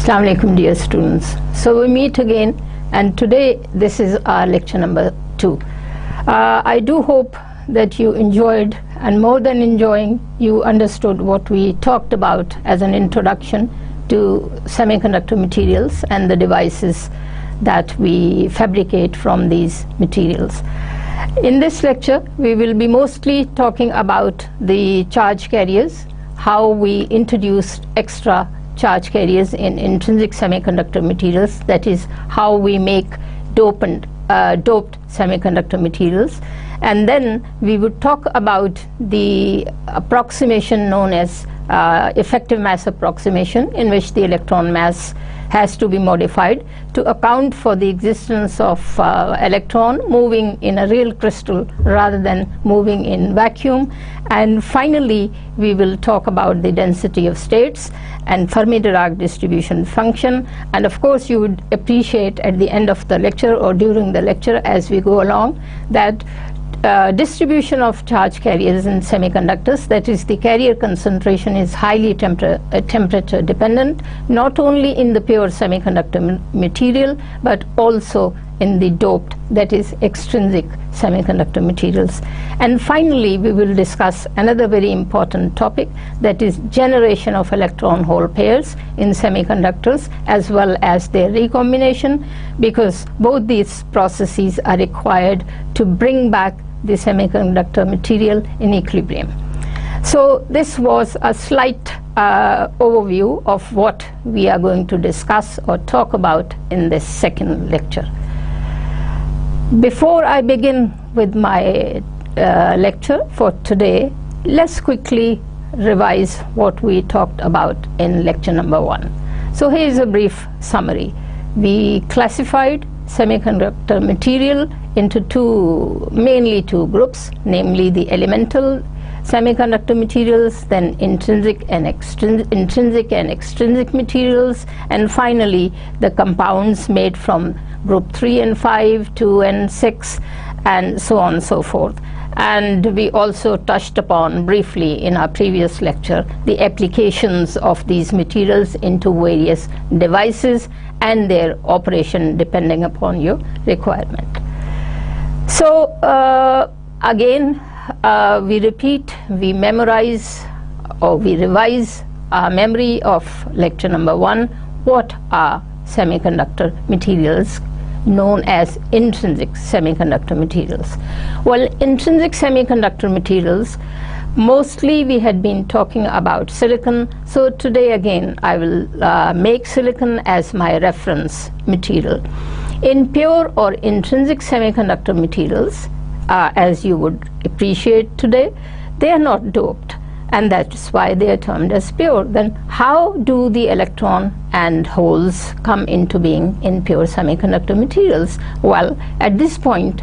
Assalamu alaikum, dear students. So we meet again, and today this is our lecture number 2. I do hope that you enjoyed, and more than enjoying, you understood what we talked about as an introduction to semiconductor materials and the devices that we fabricate from these materials. In this lecture, we will be mostly talking about the charge carriers, how we introduced extra charge carriers in intrinsic semiconductor materials, that is how we make doped semiconductor materials. And then we would talk about the approximation known as effective mass approximation, in which the electron mass has to be modified to account for the existence of electron moving in a real crystal rather than moving in vacuum. And finally, we will talk about the density of states and Fermi-Dirac distribution function. And of course, you would appreciate at the end of the lecture or during the lecture as we go along that distribution of charge carriers in semiconductors, that is the carrier concentration, is highly temperature dependent, not only in the pure semiconductor material but also in the doped, that is extrinsic semiconductor materials. And finally, we will discuss another very important topic, that is generation of electron hole pairs in semiconductors as well as their recombination, because both these processes are required to bring back the semiconductor material in equilibrium. So this was a slight overview of what we are going to discuss or talk about in this second lecture. Before I begin with my lecture for today, let's quickly revise what we talked about in lecture number 1. So here is a brief summary. We classified semiconductor material into mainly two groups, namely the elemental semiconductor materials, then intrinsic and extrinsic materials, and finally the compounds made from group 3 and 5, 2 and 6, and so on and so forth. And we also touched upon briefly in our previous lecture the applications of these materials into various devices and their operation depending upon your requirement. So again, we repeat, we memorize, or we revise our memory of lecture number 1. What are semiconductor materials known as intrinsic semiconductor materials? Well, intrinsic semiconductor materials, mostly we had been talking about silicon, so today again I will make silicon as my reference material. In pure or intrinsic semiconductor materials, as you would appreciate today, they are not doped, and that's why they are termed as pure. Then how do the electron and holes come into being in pure semiconductor materials? Well, at this point,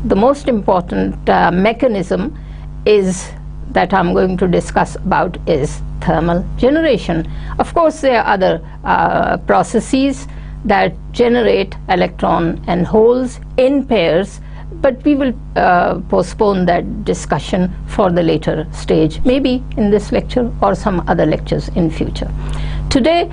the most important mechanism is that I'm going to discuss about is thermal generation. Of course, there are other processes that generate electron and holes in pairs, but we will postpone that discussion for the later stage, maybe in this lecture or some other lectures in future. Today,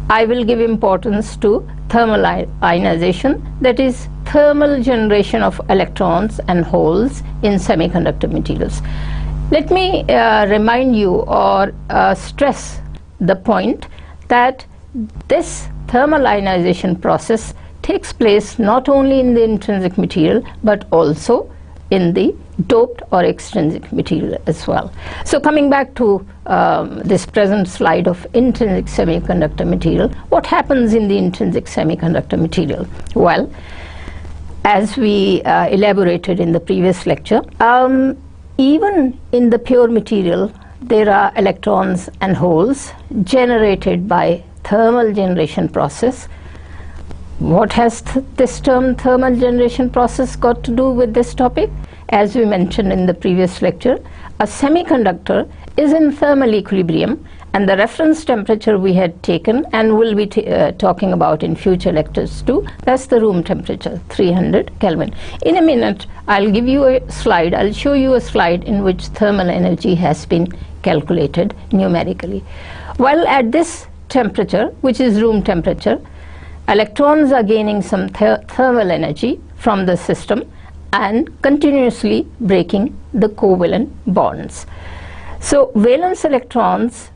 I will give importance to thermal ionization, that is thermal generation of electrons and holes in semiconductor materials. Let me remind you or stress the point that this thermal ionization process takes place not only in the intrinsic material but also in the doped or extrinsic material as well. So coming back to this present slide of intrinsic semiconductor material, what happens in the intrinsic semiconductor material? Well, as we elaborated in the previous lecture, even in the pure material there are electrons and holes generated by thermal generation process. What has this term thermal generation process got to do with this topic? As we mentioned in the previous lecture, a semiconductor is in thermal equilibrium, and the reference temperature we had taken and will be talking about in future lectures too, that's the room temperature, 300 Kelvin. In a minute, I'll give you a slide, I'll show you a slide in which thermal energy has been calculated numerically. Well, at this temperature, which is room temperature, electrons are gaining some thermal energy from the system and continuously breaking the covalent bonds. So valence electrons,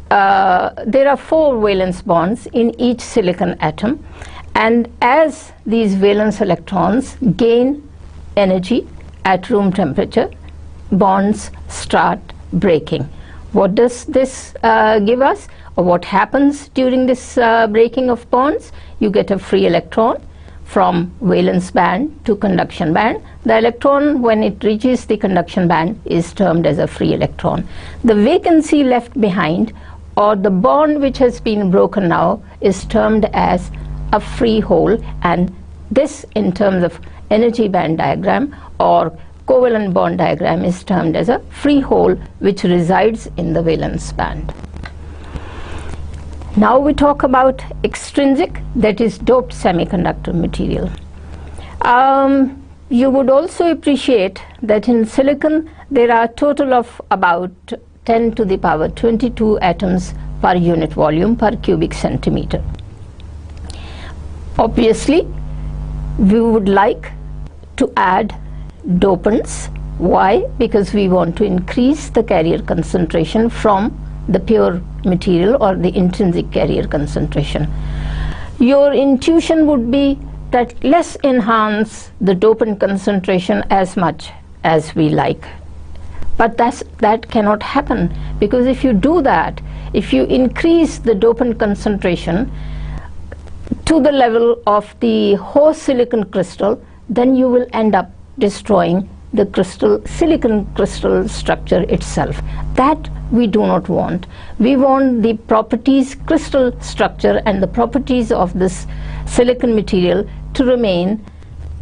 there are 4 valence bonds in each silicon atom, and as these valence electrons gain energy at room temperature, bonds start breaking. What does this give us, or what happens during this breaking of bonds? You get a free electron from valence band to conduction band. The electron, when it reaches the conduction band, is termed as a free electron. The vacancy left behind, or the bond which has been broken now, is termed as a free hole, and this, in terms of energy band diagram or covalent bond diagram, is termed as a free hole which resides in the valence band. Now we talk about extrinsic, that is doped semiconductor material. You would also appreciate that in silicon there are a total of about 10 to the power 22 atoms per unit volume per cubic centimeter. Obviously, we would like to add dopants. Why? Because we want to increase the carrier concentration from the pure material or the intrinsic carrier concentration. Your intuition would be that let's enhance the dopant concentration as much as we like. But that cannot happen, because if you do that, if you increase the dopant concentration to the level of the host silicon crystal, then you will end up destroying the silicon crystal structure itself. That we do not want. We want the properties, crystal structure and the properties of this silicon material to remain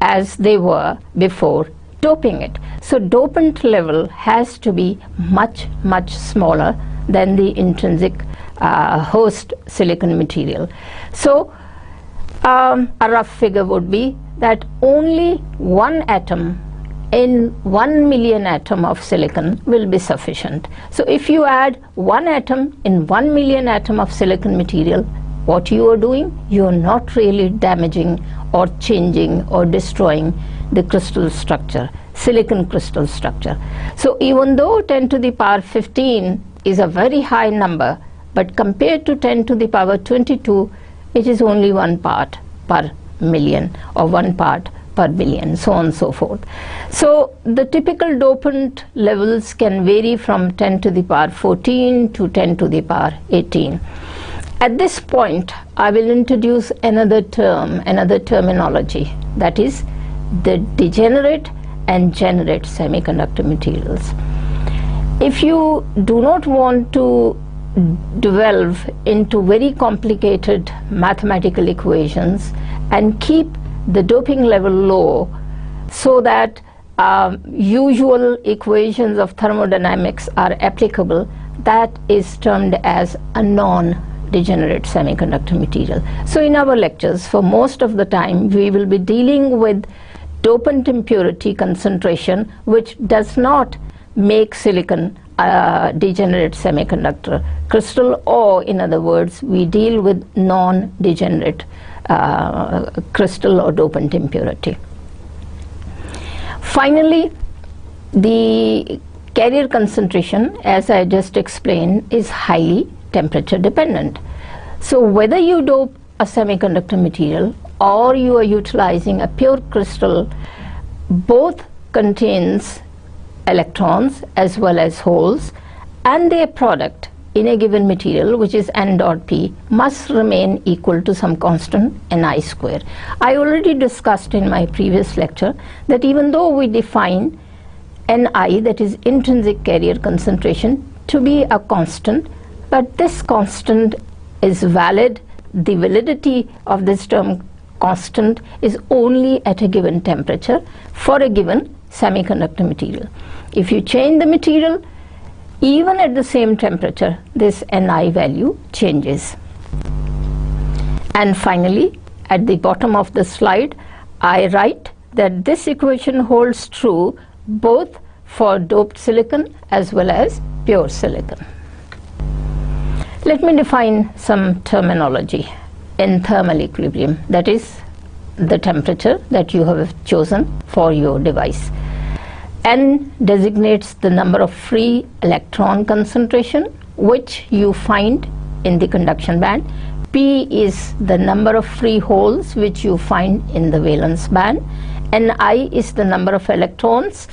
as they were before doping it. So dopant level has to be much smaller than the intrinsic host silicon material. So a rough figure would be that only 1 atom in 1 million atom of silicon will be sufficient. So if you add 1 atom in 1 million atom of silicon material, what you are doing, you are not really damaging or changing or destroying the crystal structure, silicon crystal structure. So even though 10 to the power 15 is a very high number, but compared to 10 to the power 22, it is only 1 part per million or 1 part per billion, so on and so forth. So the typical dopant levels can vary from 10 to the power 14 to 10 to the power 18. At this point, I will introduce another term, another terminology, that is the degenerate and generate semiconductor materials. If you do not want to delve into very complicated mathematical equations and keep the doping level low so that usual equations of thermodynamics are applicable, that is termed as a non-degenerate semiconductor material. So in our lectures, for most of the time, we will be dealing with dopant impurity concentration, which does not make silicon a degenerate semiconductor crystal, or in other words, we deal with non-degenerate crystal or dopant impurity. Finally, the carrier concentration, as I just explained, is highly temperature dependent. So whether you dope a semiconductor material or you are utilizing a pure crystal, both contains electrons as well as holes, and their product in a given material, which is n dot p, must remain equal to some constant Ni square. I already discussed in my previous lecture that even though we define Ni, that is intrinsic carrier concentration, to be a constant, but this constant is valid. The validity of this term constant is only at a given temperature for a given semiconductor material. If you change the material, even at the same temperature, this Ni value changes. And finally, at the bottom of the slide, I write that this equation holds true both for doped silicon as well as pure silicon. Let me define some terminology in thermal equilibrium, that is the temperature that you have chosen for your device. N designates the number of free electron concentration which you find in the conduction band. P is the number of free holes which you find in the valence band. Ni is the number of electrons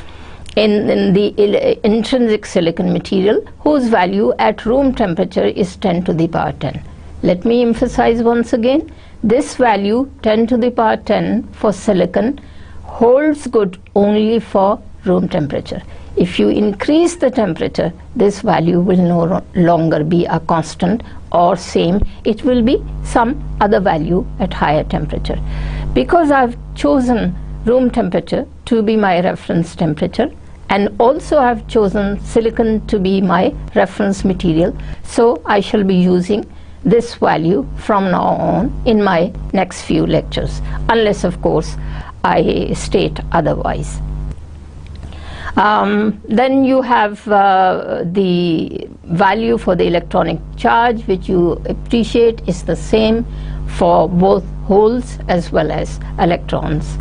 in the intrinsic silicon material whose value at room temperature is 10 to the power 10. Let me emphasize once again, this value 10 to the power 10 for silicon holds good only for room temperature. If you increase the temperature, this value will no longer be a constant or same, it will be some other value at higher temperature. Because I've chosen room temperature to be my reference temperature, and also I've chosen silicon to be my reference material, so I shall be using this value from now on in my next few lectures, unless of course I state otherwise. Then you have the value for the electronic charge, which you appreciate is the same for both holes as well as electrons.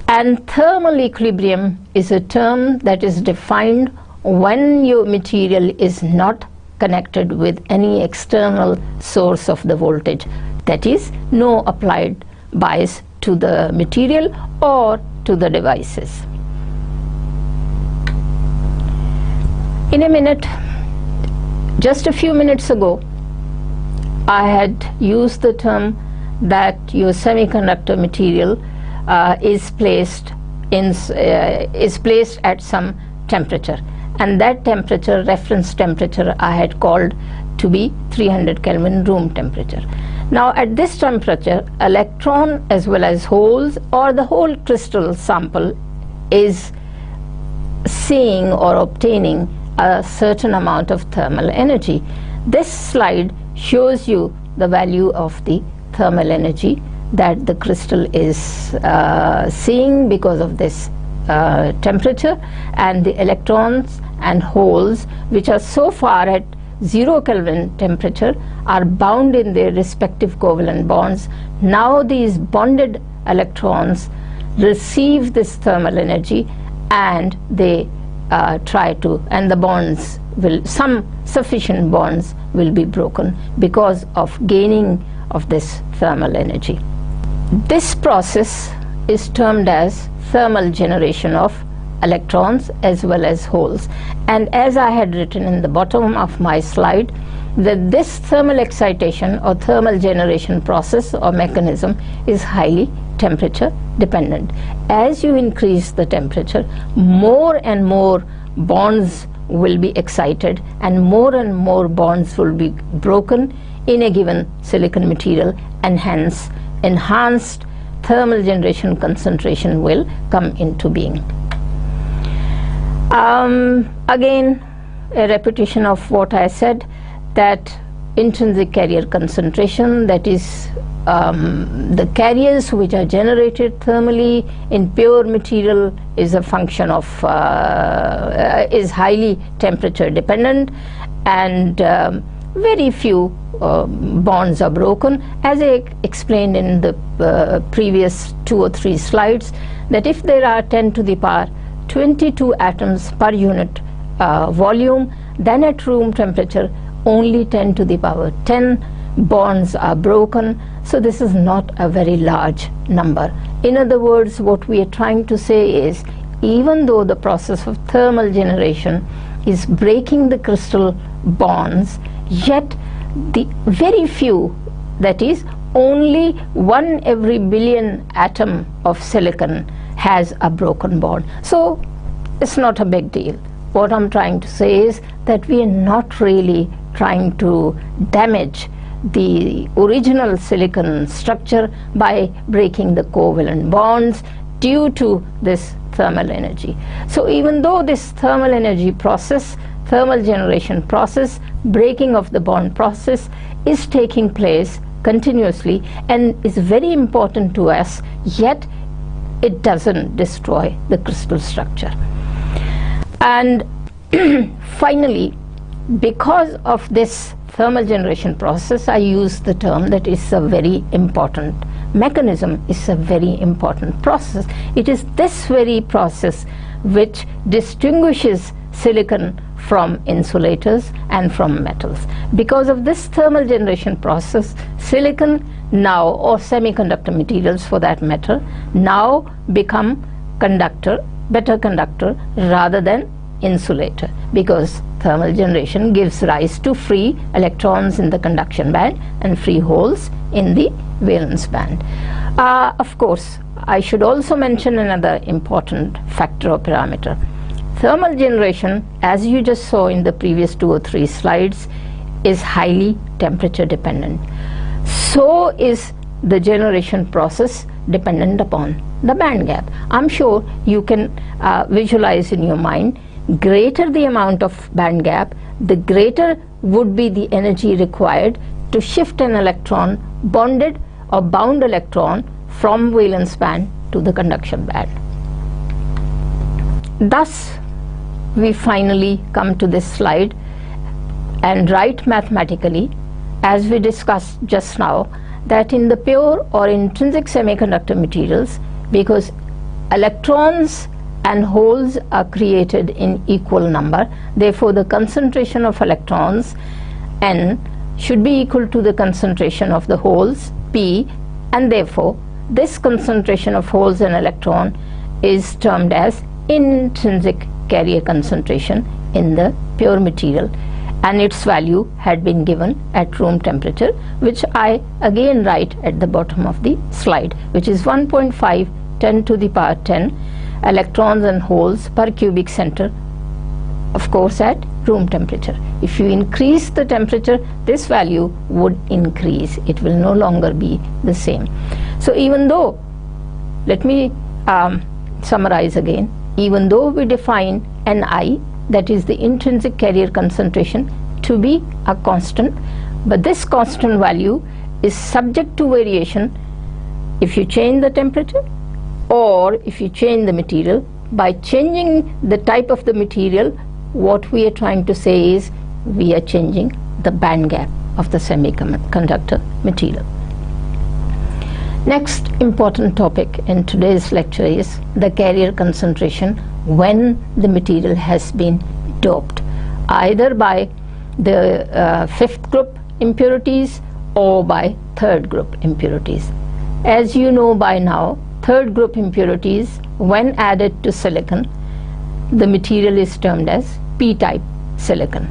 And thermal equilibrium is a term that is defined when your material is not connected with any external source of the voltage, that is, no applied bias to the material or to the devices. In a minute, just a few minutes ago, I had used the term that your semiconductor material is placed at some temperature, and that temperature, reference temperature, I had called to be 300 Kelvin room temperature. Now at this temperature, electron as well as holes or the whole crystal sample is seeing or obtaining a certain amount of thermal energy. This slide shows you the value of the thermal energy that the crystal is seeing because of this temperature, and the electrons and holes which are so far at 0 Kelvin temperature are bound in their respective covalent bonds. Now these bonded electrons receive this thermal energy and they and the bonds will, some sufficient bonds will be broken because of gaining of this thermal energy. This process is termed as thermal generation of electrons as well as holes, and as I had written in the bottom of my slide, that this thermal excitation or thermal generation process or mechanism is highly temperature dependent. As you increase the temperature, more and more bonds will be excited and more bonds will be broken in a given silicon material, and hence enhanced thermal generation concentration will come into being. Again, a repetition of what I said, that intrinsic carrier concentration, that is the carriers which are generated thermally in pure material, is a function of is highly temperature dependent, and very few bonds are broken, as I explained in the previous 2 or 3 slides, that if there are 10 to the power 22 atoms per unit volume, then at room temperature only 10 to the power 10 bonds are broken. So this is not a very large number. In other words, what we are trying to say is, even though the process of thermal generation is breaking the crystal bonds, yet the very few, that is only 1 every billion atom of silicon has a broken bond. So it's not a big deal. What I'm trying to say is that we are not really trying to damage the original silicon structure by breaking the covalent bonds due to this thermal energy. So even though this thermal energy process, thermal generation process, breaking of the bond process is taking place continuously and is very important to us, yet it doesn't destroy the crystal structure. And finally, because of this thermal generation process, I use the term that is a very important mechanism, is a very important process. It is this very process which distinguishes silicon from insulators and from metals. Because of this thermal generation process, silicon now, or semiconductor materials for that matter, now become better conductor rather than insulator, because thermal generation gives rise to free electrons in the conduction band and free holes in the valence band. Of course, I should also mention another important factor or parameter. Thermal generation, as you just saw in the previous 2 or 3 slides, is highly temperature dependent. So is the generation process dependent upon the band gap. I'm sure you can visualize in your mind, greater the amount of band gap, the greater would be the energy required to shift an electron, bonded or bound electron, from valence band to the conduction band. Thus, we finally come to this slide and write mathematically, as we discussed just now, that in the pure or intrinsic semiconductor materials, because electrons and holes are created in equal number, therefore the concentration of electrons N should be equal to the concentration of the holes P, and therefore this concentration of holes and electron is termed as intrinsic carrier concentration in the pure material, and its value had been given at room temperature, which I again write at the bottom of the slide, which is 1.5 10 to the power 10 electrons and holes per cubic center, of course at room temperature. If you increase the temperature, this value would increase. It will no longer be the same. So even though, let me summarize again, even though we define Ni, that is the intrinsic carrier concentration, to be a constant, but this constant value is subject to variation if you change the temperature or if you change the material. By changing the type of the material, what we are trying to say is we are changing the band gap of the semiconductor material. Next important topic in today's lecture is the carrier concentration when the material has been doped, either by the fifth group impurities or by third group impurities. As you know by now, third group impurities, when added to silicon, the material is termed as p-type silicon.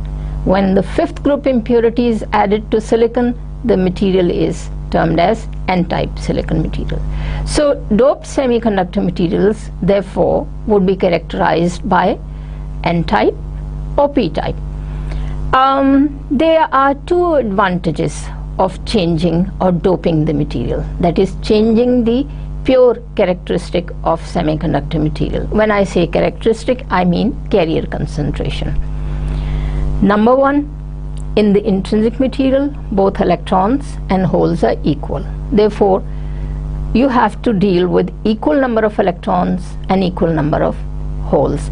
When the fifth group impurity is added to silicon, the material is termed as n-type silicon material. So doped semiconductor materials therefore would be characterized by n-type or p-type. There are two advantages of changing or doping the material, that is changing the pure characteristic of semiconductor material. When I say characteristic, I mean carrier concentration. Number one, in the intrinsic material, both electrons and holes are equal. Therefore, you have to deal with equal number of electrons and equal number of holes.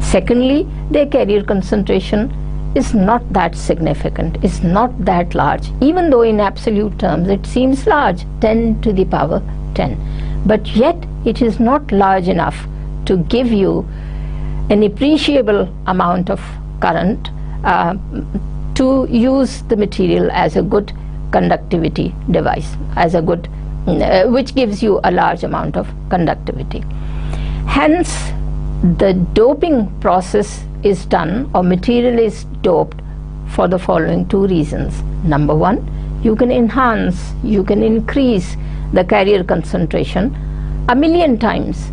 Secondly, their carrier concentration is not that significant, is not that large, even though in absolute terms it seems large, 10 to the power 10. But yet it is not large enough to give you an appreciable amount of current to use the material as a good conductivity device, as a good, which gives you a large amount of conductivity. Hence, the doping process is done, or material is doped, for the following two reasons. Number one, you can enhance, you can increase the carrier concentration 1,000,000 times,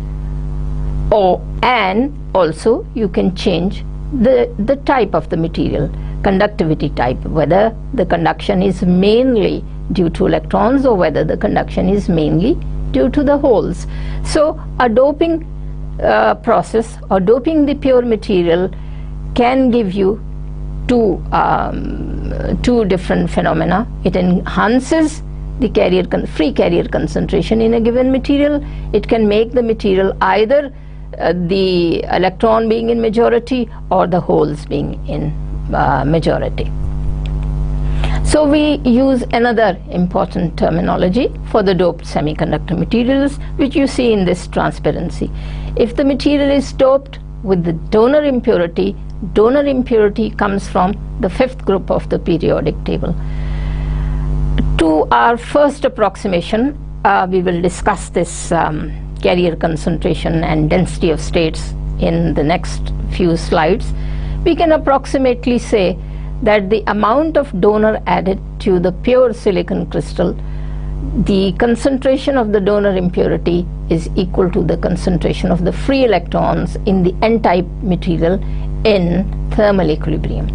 and also you can change the type of the material, conductivity type, whether the conduction is mainly due to electrons or whether the conduction is mainly due to the holes. So a doping process, or doping the pure material, can give you two different phenomena. It enhances the free carrier concentration in a given material. It can make the material either the electron being in majority or the holes being in majority. So we use another important terminology for the doped semiconductor materials, which you see in this transparency. If the material is doped with the donor impurity comes from the fifth group of the periodic table. To our first approximation, we will discuss this carrier concentration and density of states in the next few slides. We can approximately say that the amount of donor added to the pure silicon crystal, the concentration of the donor impurity is equal to the concentration of the free electrons in the n-type material in thermal equilibrium.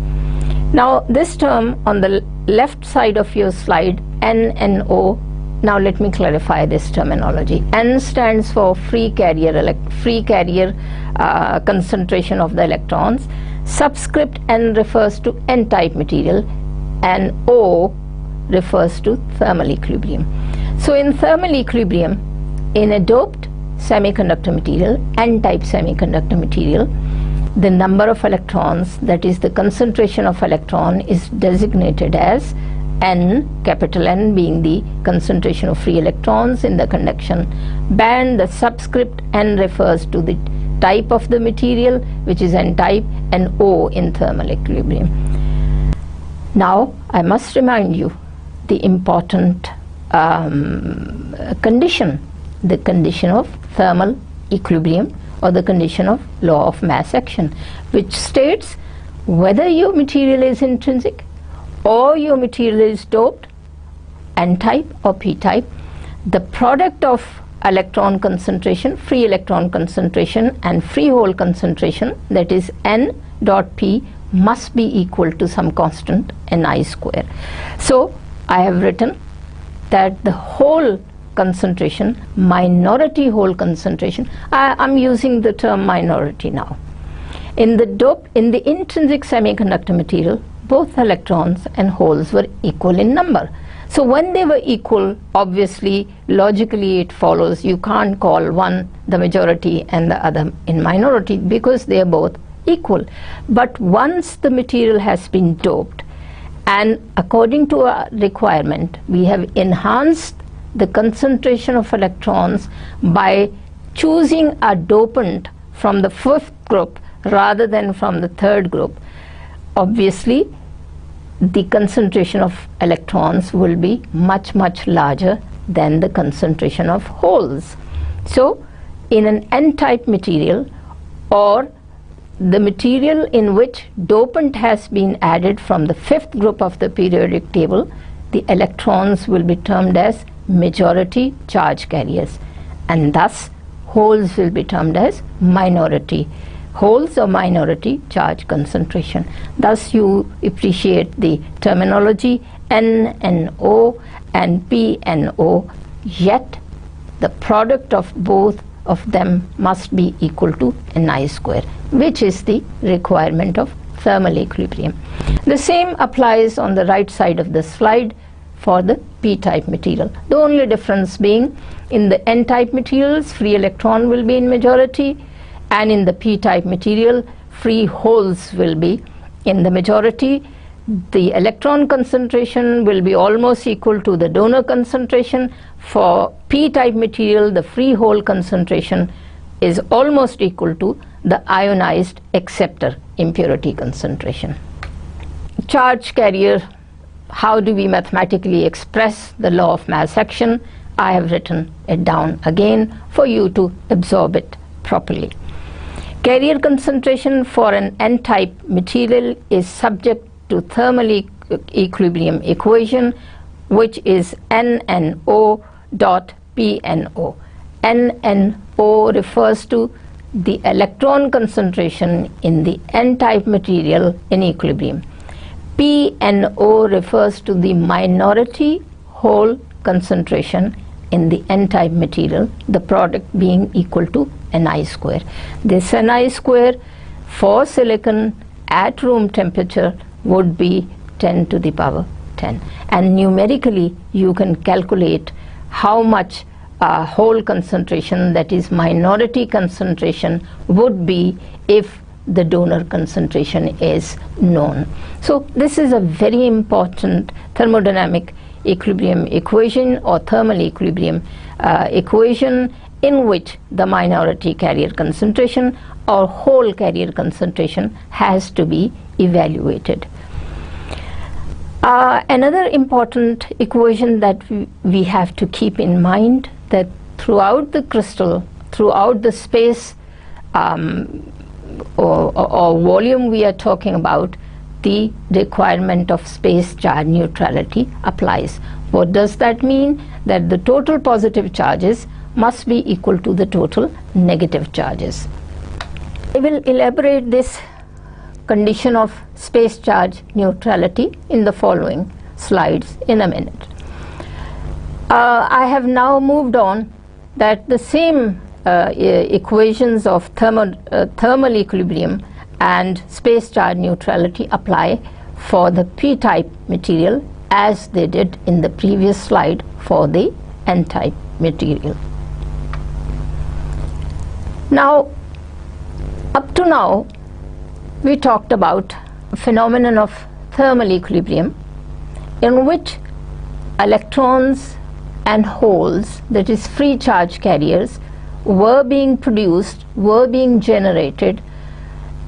Now this term on the left side of your slide, NNO, now let me clarify this terminology. N stands for free carrier concentration of the electrons. Subscript N refers to n-type material and O refers to thermal equilibrium. So in thermal equilibrium, in a doped semiconductor material, n-type semiconductor material, the number of electrons, that is the concentration of electron, is designated as N, capital N being the concentration of free electrons in the conduction band. The subscript N refers to the type of the material, which is n-type, and O in thermal equilibrium. Now I must remind you the important condition, the condition of thermal equilibrium, or the condition of law of mass action, which states whether your material is intrinsic or your material is doped, n-type or p-type, the product of electron concentration, free electron concentration and free hole concentration, that is n dot p, must be equal to some constant Ni square. So I have written that the whole concentration, minority hole concentration, I'm using the term minority now. In the intrinsic semiconductor material, both electrons and holes were equal in number. So when they were equal, obviously, logically it follows you can't call one the majority and the other in minority, because they are both equal. But once the material has been doped, and according to our requirement, we have enhanced the concentration of electrons by choosing a dopant from the fifth group rather than from the third group, obviously the concentration of electrons will be much larger than the concentration of holes. So in an n-type material, or the material in which dopant has been added from the fifth group of the periodic table, the electrons will be termed as majority charge carriers, and thus holes will be termed as minority holes or minority charge concentration. Thus you appreciate the terminology NNO and PNO, yet the product of both of them must be equal to Ni square, which is the requirement of thermal equilibrium. The same applies on the right side of the slide for the p-type material. The only difference being, in the n-type materials, free electron will be in majority, and in the p-type material, free holes will be in the majority. The electron concentration will be almost equal to the donor concentration. For p-type material, the free hole concentration is almost equal to the ionized acceptor impurity concentration. Charge carrier, how do we mathematically express the law of mass action? I have written it down again for you to absorb it properly. Carrier concentration for an n-type material is subject to thermal equilibrium equation, which is NNO dot PNO. NNO refers to the electron concentration in the n-type material in equilibrium. PNO refers to the minority hole concentration in the n-type material, the product being equal to Ni square. This Ni square for silicon at room temperature would be 10 to the power 10, and numerically you can calculate how much hole concentration, that is minority concentration, would be if the donor concentration is known. So this is a very important thermodynamic equilibrium equation or thermal equilibrium equation, in which the minority carrier concentration or whole carrier concentration has to be evaluated. Another important equation that we have to keep in mind, that throughout the crystal, throughout the space or volume we are talking about, the requirement of space charge neutrality applies. What does that mean? That the total positive charges must be equal to the total negative charges. I will elaborate this condition of space charge neutrality in the following slides in a minute. I have now moved on that the same equations of thermal equilibrium and space charge neutrality apply for the p-type material as they did in the previous slide for the n-type material. Now, up to now, we talked about a phenomenon of thermal equilibrium in which electrons and holes, that is free charge carriers, were being produced, were being generated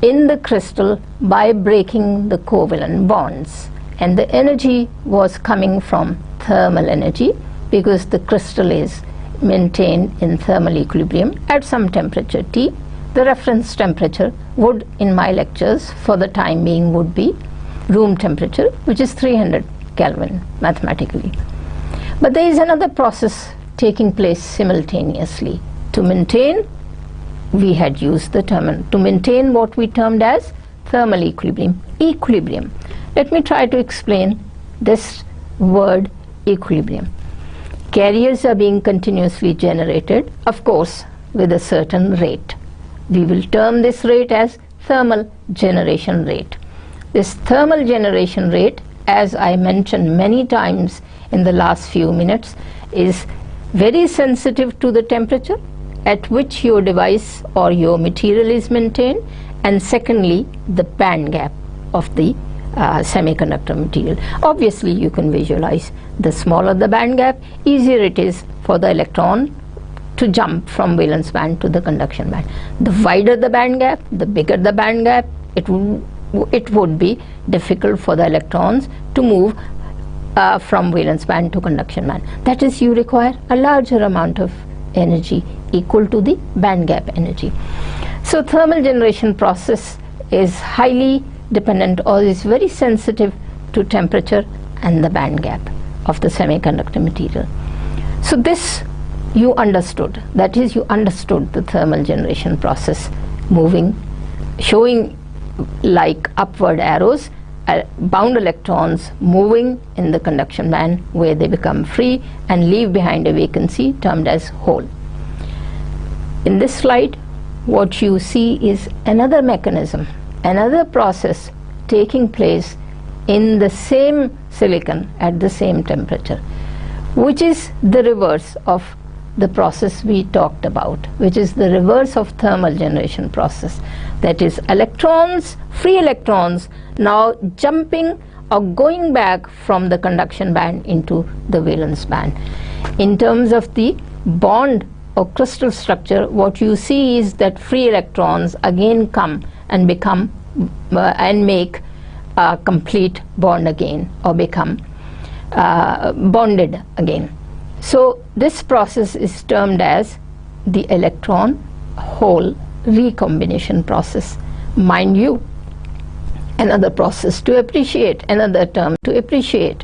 in the crystal by breaking the covalent bonds, and the energy was coming from thermal energy because the crystal is maintained in thermal equilibrium at some temperature T. The reference temperature would, in my lectures for the time being, would be room temperature, which is 300 Kelvin mathematically. But there is another process taking place simultaneously. To maintain, we had used the term, to maintain what we termed as thermal equilibrium. Let me try to explain this word equilibrium. Carriers are being continuously generated, of course, with a certain rate. We will term this rate as thermal generation rate. This thermal generation rate, as I mentioned many times in the last few minutes, is very sensitive to the temperature at which your device or your material is maintained, and secondly, the band gap of the semiconductor material. Obviously, you can visualize the smaller the band gap, easier it is for the electron to jump from valence band to the conduction band. The wider the band gap, the bigger the band gap, it would be difficult for the electrons to move from valence band to conduction band. That is, you require a larger amount of energy equal to the band gap energy. So thermal generation process is highly dependent or is very sensitive to temperature and the band gap of the semiconductor material. So this you understood, that is, you understood the thermal generation process moving, showing like upward arrows, bound electrons moving in the conduction band where they become free and leave behind a vacancy termed as hole. In this slide, what you see is another mechanism, another process taking place in the same silicon at the same temperature, which is the reverse of the process we talked about, which is the reverse of thermal generation process. That is, electrons, free electrons, now jumping or going back from the conduction band into the valence band. In terms of the bond or crystal structure, what you see is that free electrons again come and become and make a complete bond again, or become bonded again. So this process is termed as the electron hole recombination process. Mind you, another process to appreciate, another term to appreciate.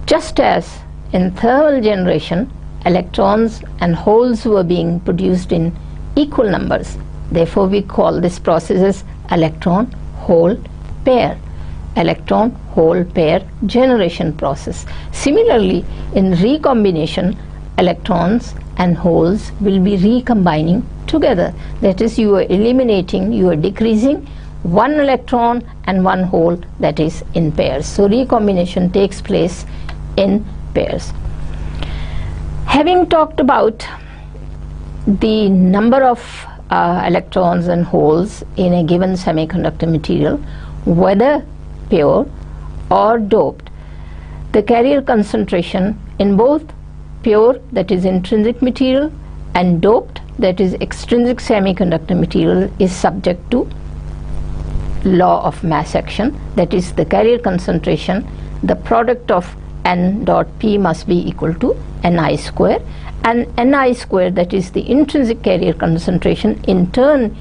Just as in thermal generation, electrons and holes were being produced in equal numbers, therefore we call this process as electron hole pair, electron hole pair generation process. Similarly, in recombination, electrons and holes will be recombining together. That is, you are eliminating, you are decreasing one electron and one hole, that is in pairs. So recombination takes place in pairs. Having talked about the number of electrons and holes in a given semiconductor material, whether pure or doped, the carrier concentration in both pure, that is intrinsic material, and doped, that is extrinsic semiconductor material, is subject to law of mass action. That is, the carrier concentration, the product of n dot p must be equal to ni square, and ni square, that is the intrinsic carrier concentration, in turn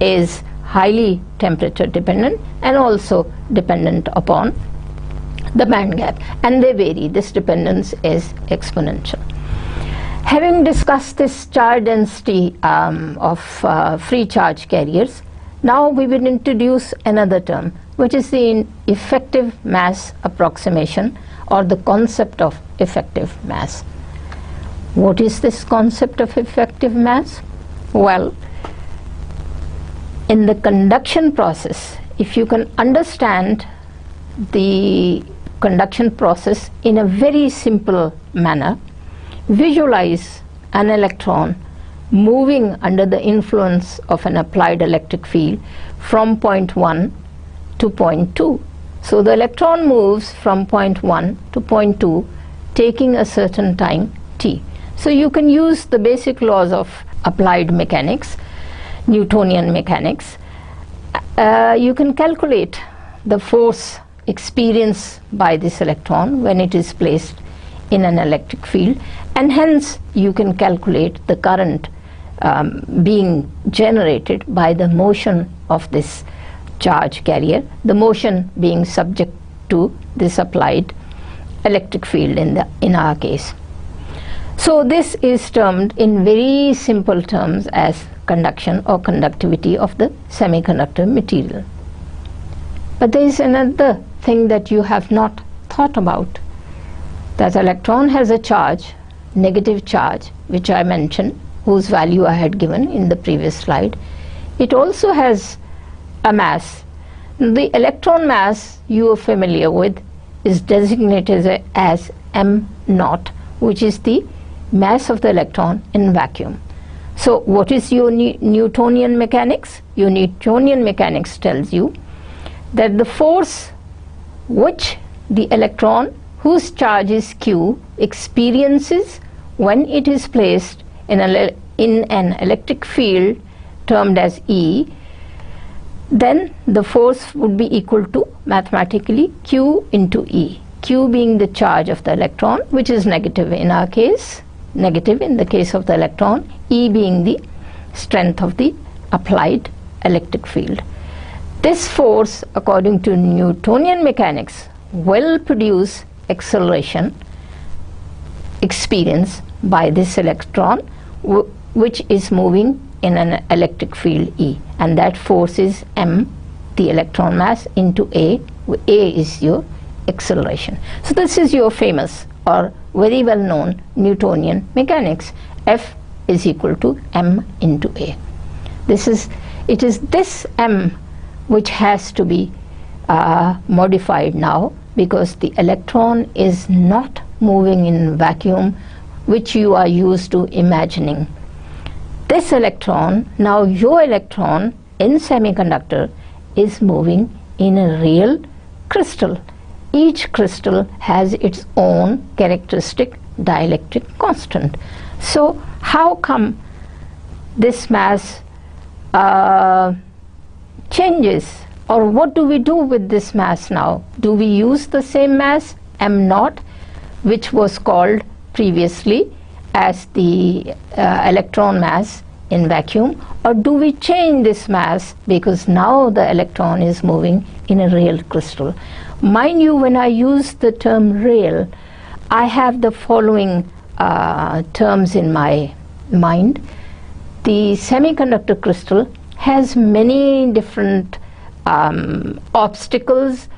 is highly temperature dependent and also dependent upon the band gap, and they vary. This dependence is exponential. Having discussed this charge density of free charge carriers, now we will introduce another term, which is the effective mass approximation, or the concept of effective mass. What is this concept of effective mass? Well, in the conduction process, if you can understand the conduction process in a very simple manner, visualize an electron moving under the influence of an applied electric field from point 1 to point 2. So the electron moves from point 1 to point 2, taking a certain time t. So you can use the basic laws of applied mechanics, Newtonian mechanics. You can calculate the force experienced by this electron when it is placed in an electric field, and hence you can calculate the current being generated by the motion of this charge carrier, the motion being subject to this applied electric field in our case. So this is termed in very simple terms as conduction or conductivity of the semiconductor material. But there is another thing that you have not thought about. That electron has a charge, negative charge, which I mentioned, whose value I had given in the previous slide. It also has a mass. The electron mass you are familiar with is designated as m naught, which is the mass of the electron in vacuum. So what is your Newtonian mechanics? Your Newtonian mechanics tells you that the force which the electron, whose charge is q, experiences when it is placed in an electric field termed as E, then the force would be equal to mathematically q into E. Q being the charge of the electron, which is negative in our case, negative in the case of the electron, E being the strength of the applied electric field. This force, according to Newtonian mechanics, will produce acceleration experienced by this electron, which is moving in an electric field E, and that force is m, the electron mass, into A. A is your acceleration. So this is your famous or very well known Newtonian mechanics. F is equal to m into A. It is this m which has to be modified now, because the electron is not moving in vacuum, which you are used to imagining. This electron, now your electron in semiconductor, is moving in a real crystal. Each crystal has its own characteristic dielectric constant. So how come this mass changes, or what do we do with this mass now? Do we use the same mass, m naught, which was called previously as the electron mass in vacuum, or do we change this mass because now the electron is moving in a real crystal? Mind you, when I use the term real, I have the following terms in my mind. The semiconductor crystal has many different obstacles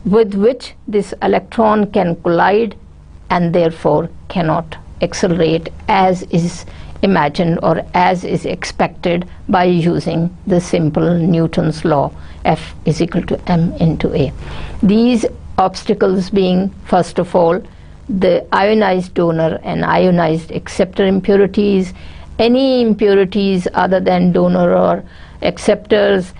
with which this electron can collide and therefore cannot accelerate as is imagined or as is expected by using the simple Newton's law, F is equal to m into A. These obstacles being, first of all, the ionized donor and ionized acceptor impurities, any impurities other than donor or acceptors,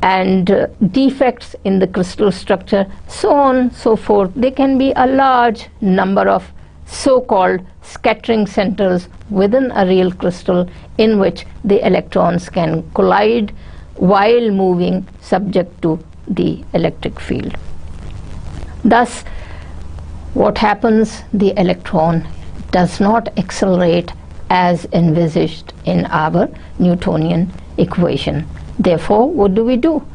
and defects in the crystal structure, so on so forth. There can be a large number of so-called scattering centers within a real crystal in which the electrons can collide while moving subject to the electric field. Thus, what happens? The electron does not accelerate as envisaged in our Newtonian equation. Therefore, what do?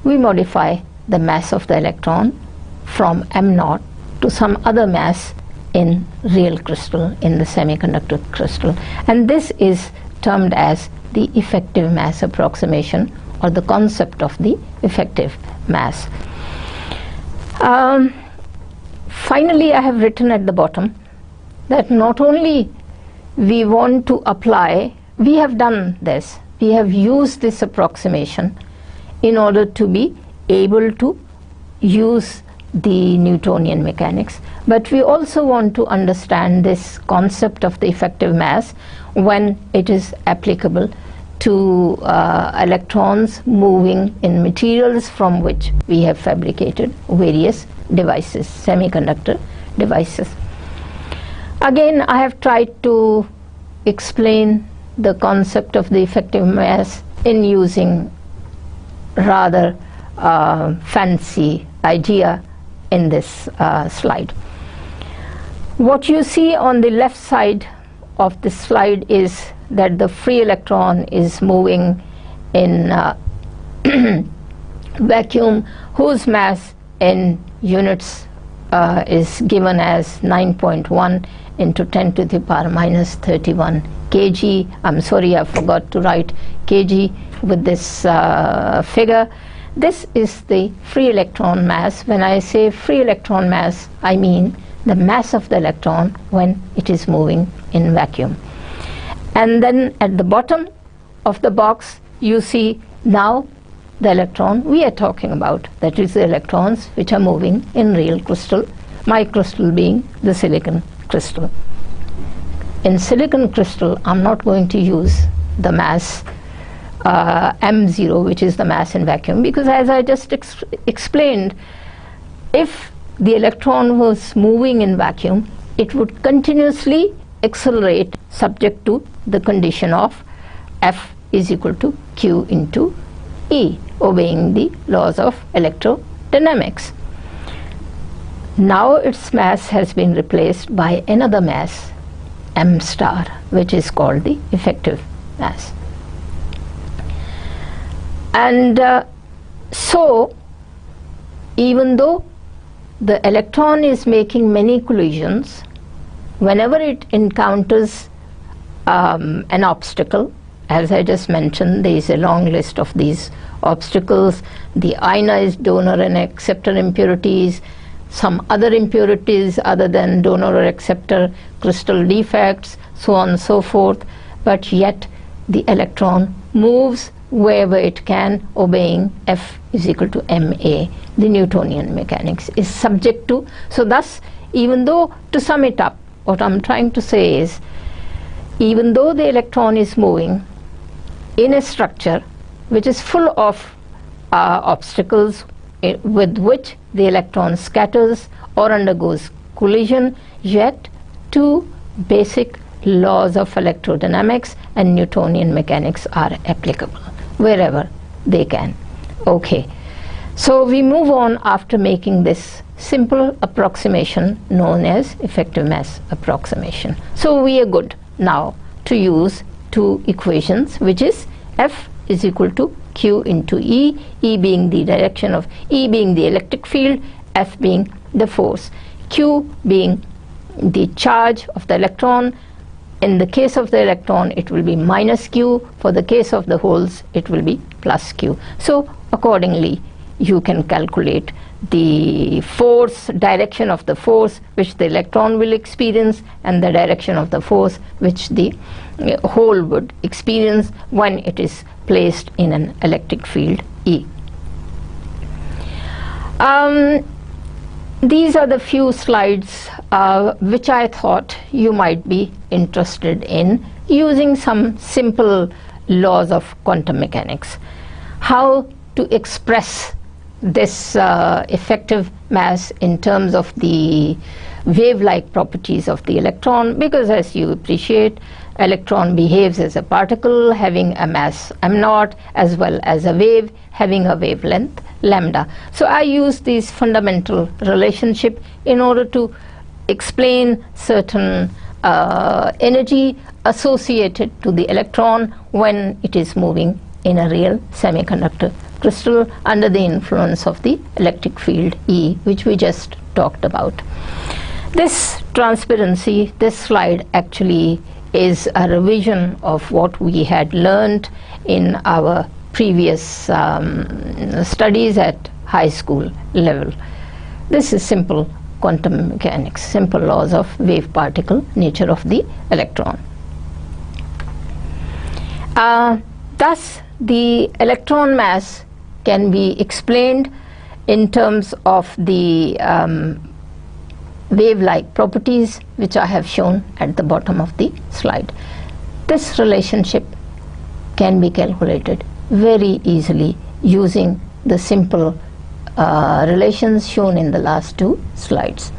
We modify the mass of the electron from m0 to some other mass in real crystal, in the semiconductor crystal, and this is termed as the effective mass approximation, or the concept of the effective mass. Finally, I have written at the bottom that not only we want to apply, we have done this, we have used this approximation in order to be able to use the Newtonian mechanics, but we also want to understand this concept of the effective mass when it is applicable to electrons moving in materials from which we have fabricated various devices, semiconductor devices. Again, I have tried to explain the concept of the effective mass in using rather fancy idea in this slide. What you see on the left side of the slide is that the free electron is moving in vacuum, whose mass in units is given as 9.1 into 10 to the power minus 31 kg. I'm sorry, I forgot to write kg with this figure. This is the free electron mass. When I say free electron mass, I mean the mass of the electron when it is moving in vacuum. And then at the bottom of the box you see now the electron we are talking about, that is the electrons which are moving in real crystal, my crystal being the silicon crystal. In silicon crystal, I'm not going to use the mass m0, which is the mass in vacuum, because as I just explained, if the electron was moving in vacuum, it would continuously accelerate subject to the condition of F is equal to Q into E, obeying the laws of electrodynamics. Now its mass has been replaced by another mass, m star, which is called the effective mass. And so even though the electron is making many collisions, whenever it encounters an obstacle, as I just mentioned, there is a long list of these obstacles, the ionized donor and acceptor impurities, some other impurities other than donor or acceptor, crystal defects, so on and so forth, but yet the electron moves wherever it can, obeying F is equal to ma, the Newtonian mechanics is subject to. So thus, even though, to sum it up, what I'm trying to say is, even though the electron is moving in a structure which is full of obstacles with which the electron scatters or undergoes collision, yet two basic laws of electrodynamics and Newtonian mechanics are applicable wherever they can. Okay, so we move on after making this simple approximation known as effective mass approximation. So we are good now to use two equations, which is F is equal to Q into E, E being the direction of, E being the electric field, F being the force, Q being the charge of the electron. In the case of the electron it will be minus Q, for the case of the holes it will be plus Q. So accordingly you can calculate the force, direction of the force which the electron will experience, and the direction of the force which the hole would experience when it is placed in an electric field E. These are the few slides which I thought you might be interested in using some simple laws of quantum mechanics. How to express this effective mass in terms of the wave-like properties of the electron, because as you appreciate, electron behaves as a particle having a mass m0 as well as a wave having a wavelength lambda. So I use these fundamental relationship in order to explain certain energy associated to the electron when it is moving in a real semiconductor crystal under the influence of the electric field E, which we just talked about. This transparency, this slide actually is a revision of what we had learned in our previous studies at high school level. This is simple quantum mechanics, simple laws of wave particle nature of the electron. Thus the electron mass can be explained in terms of the wave-like properties which I have shown at the bottom of the slide. This relationship can be calculated very easily using the simple relations shown in the last two slides.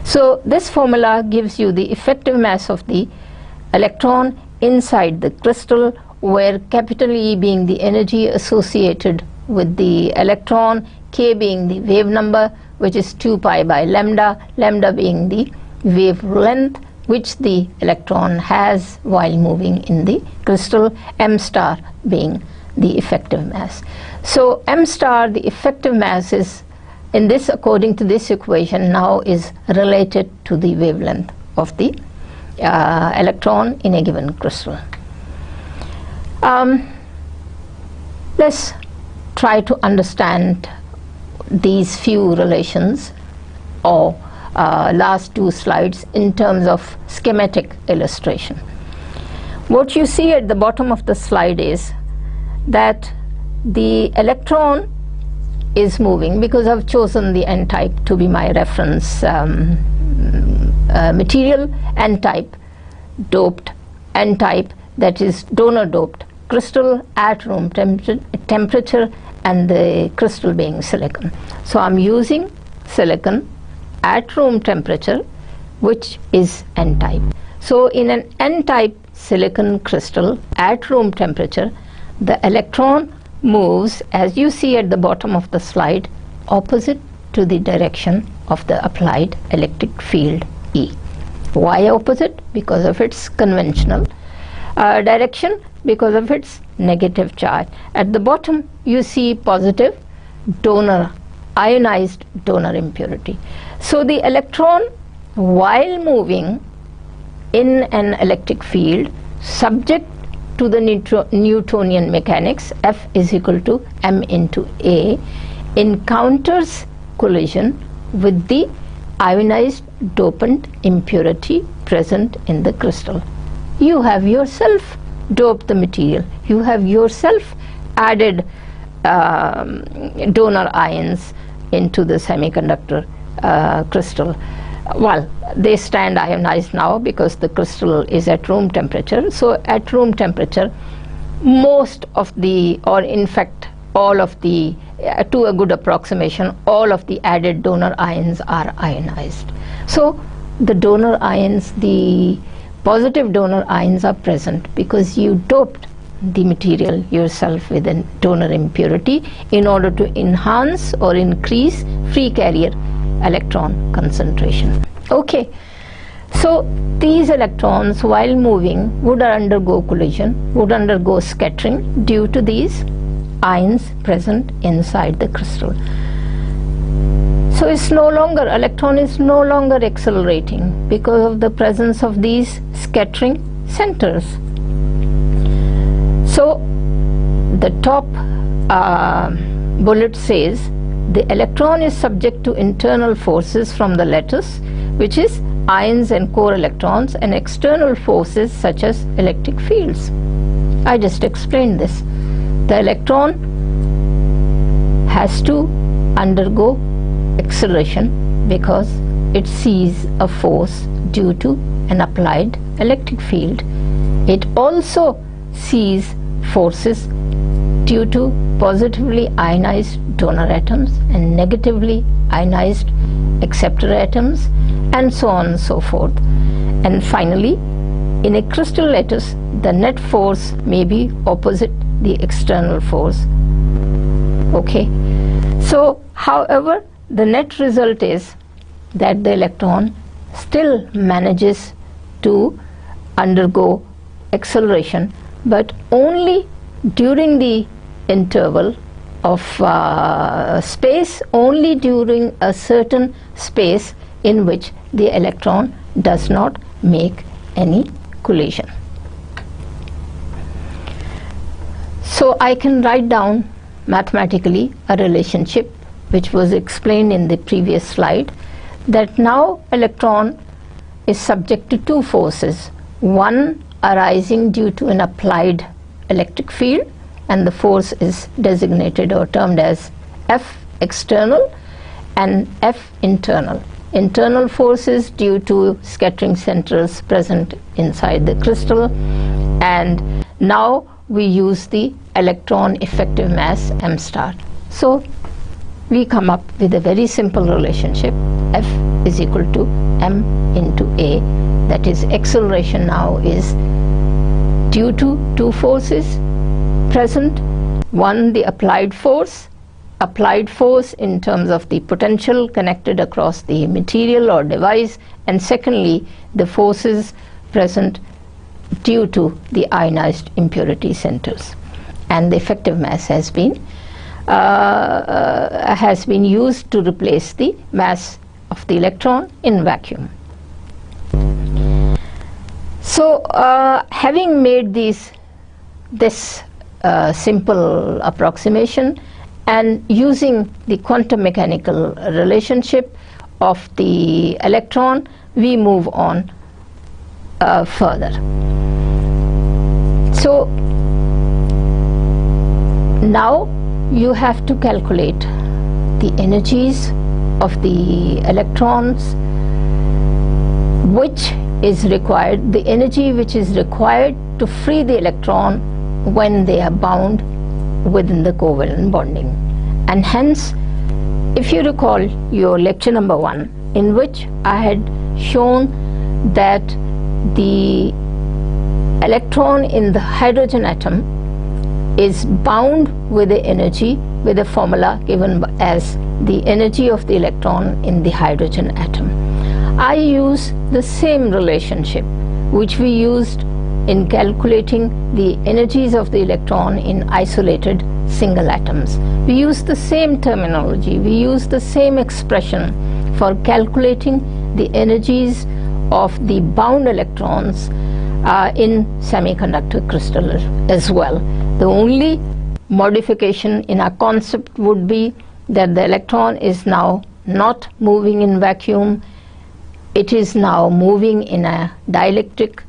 So this formula gives you the effective mass of the electron inside the crystal, where capital E being the energy associated with the electron, K being the wave number, which is 2 pi by lambda, lambda being the wavelength which the electron has while moving in the crystal, m star being the effective mass. So m star, the effective mass, is in this, according to this equation, now is related to the wavelength of the electron in a given crystal. Let's try to understand these few relations or last two slides in terms of schematic illustration. What you see at the bottom of the slide is that the electron is moving, because I've chosen the n-type to be my reference material, n-type doped, n-type, that is donor doped crystal at room temperature, and the crystal being silicon. So I'm using silicon at room temperature, which is n-type. So in an n-type silicon crystal at room temperature, the electron moves, as you see at the bottom of the slide, opposite to the direction of the applied electric field E. Why opposite? Because of its conventional direction, because of its negative charge. At the bottom you see positive donor, ionized donor impurity. So the electron, while moving in an electric field subject to the Newtonian mechanics, F is equal to m into A, encounters collision with the ionized dopant impurity present in the crystal. You have yourself doped the material, you have yourself added donor ions into the semiconductor crystal. Well, they stand ionized now because the crystal is at room temperature. So at room temperature, most of the, or in fact all of the, to a good approximation, all of the added donor ions are ionized. So the donor ions, the positive donor ions, are present because you doped the material yourself with a donor impurity in order to enhance or increase free carrier electron concentration. Okay, so these electrons, while moving, would undergo collision, would undergo scattering due to these ions present inside the crystal. So it's no longer, electron is no longer accelerating because of the presence of these scattering centers. So the top bullet says the electron is subject to internal forces from the lattice, which is ions and core electrons, and external forces such as electric fields. I just explained this. The electron has to undergo acceleration because it sees a force due to an applied electric field It also sees forces due to positively ionized donor atoms and negatively ionized acceptor atoms, and so on and so forth. And finally, in a crystal lattice, the net force may be opposite the external force. Okay, so however, the net result is that the electron still manages to undergo acceleration, but only during the interval of space, only during a certain space in which the electron does not make any collision. So I can write down mathematically a relationship which was explained in the previous slide, that now electron is subject to two forces, one arising due to an applied electric field, and the force is designated or termed as F external and F internal. Internal forces due to scattering centers present inside the crystal, and now we use the electron effective mass m star. So we come up with a very simple relationship, F is equal to m into a, that is acceleration now is due to two forces present, one the applied force in terms of the potential connected across the material or device, and secondly the forces present due to the ionized impurity centers, and the effective mass has been used to replace the mass of the electron in vacuum. So having made this simple approximation and using the quantum mechanical relationship of the electron, we move on further. So now you have to calculate the energies of the electrons, which is required, the energy which is required to free the electron when they are bound within the covalent bonding. And hence, if you recall your lecture number 1, in which I had shown that the electron in the hydrogen atom is bound with the energy, with a formula given as the energy of the electron in the hydrogen atom. I use the same relationship which we used in calculating the energies of the electron in isolated single atoms. We use the same terminology, we use the same expression for calculating the energies of the bound electrons in semiconductor crystal as well. The only modification in our concept would be that the electron is now not moving in vacuum, it is now moving in a dielectric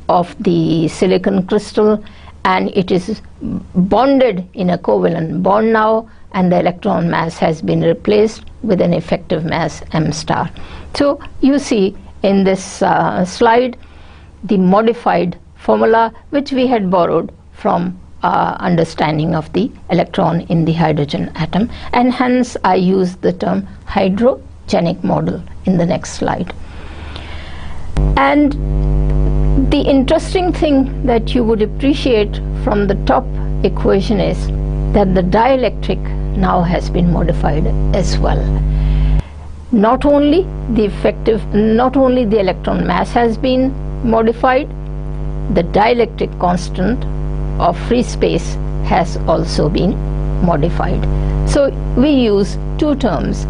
of the silicon crystal, and it is bonded in a covalent bond now, and the electron mass has been replaced with an effective mass m star. So you see in this slide the modified formula which we had borrowed from understanding of the electron in the hydrogen atom, and hence I use the term hydrogenic model in the next slide. And the interesting thing that you would appreciate from the top equation is that the dielectric now has been modified as well. Not only the electron mass has been modified, the dielectric constant of free space has also been modified. So we use two terms,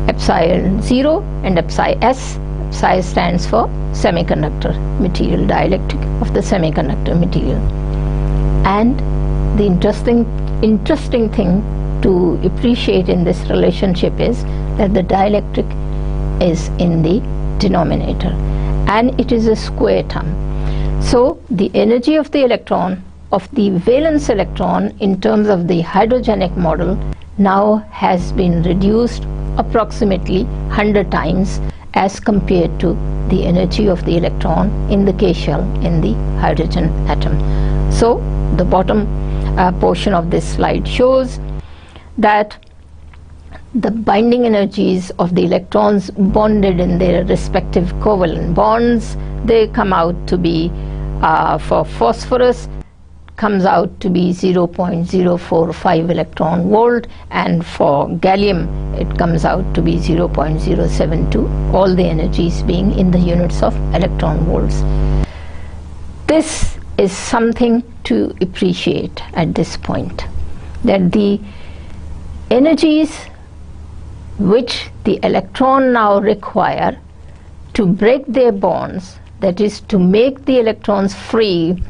epsilon 0 and epsilon s. Psi stands for semiconductor material, dielectric of the semiconductor material. And the interesting thing to appreciate in this relationship is that the dielectric is in the denominator and it is a square term. So the energy of the electron, of the valence electron in terms of the hydrogenic model, now has been reduced approximately 100 times as compared to the energy of the electron in the K shell in the hydrogen atom. So the bottom portion of this slide shows that the binding energies of the electrons bonded in their respective covalent bonds, they come out to be, for phosphorus, comes out to be 0.045 electron volt, and for gallium it comes out to be 0.072, all the energies being in the units of electron volts. This is something to appreciate at this point, that the energies which the electron now require to break their bonds, that is to make the electrons free,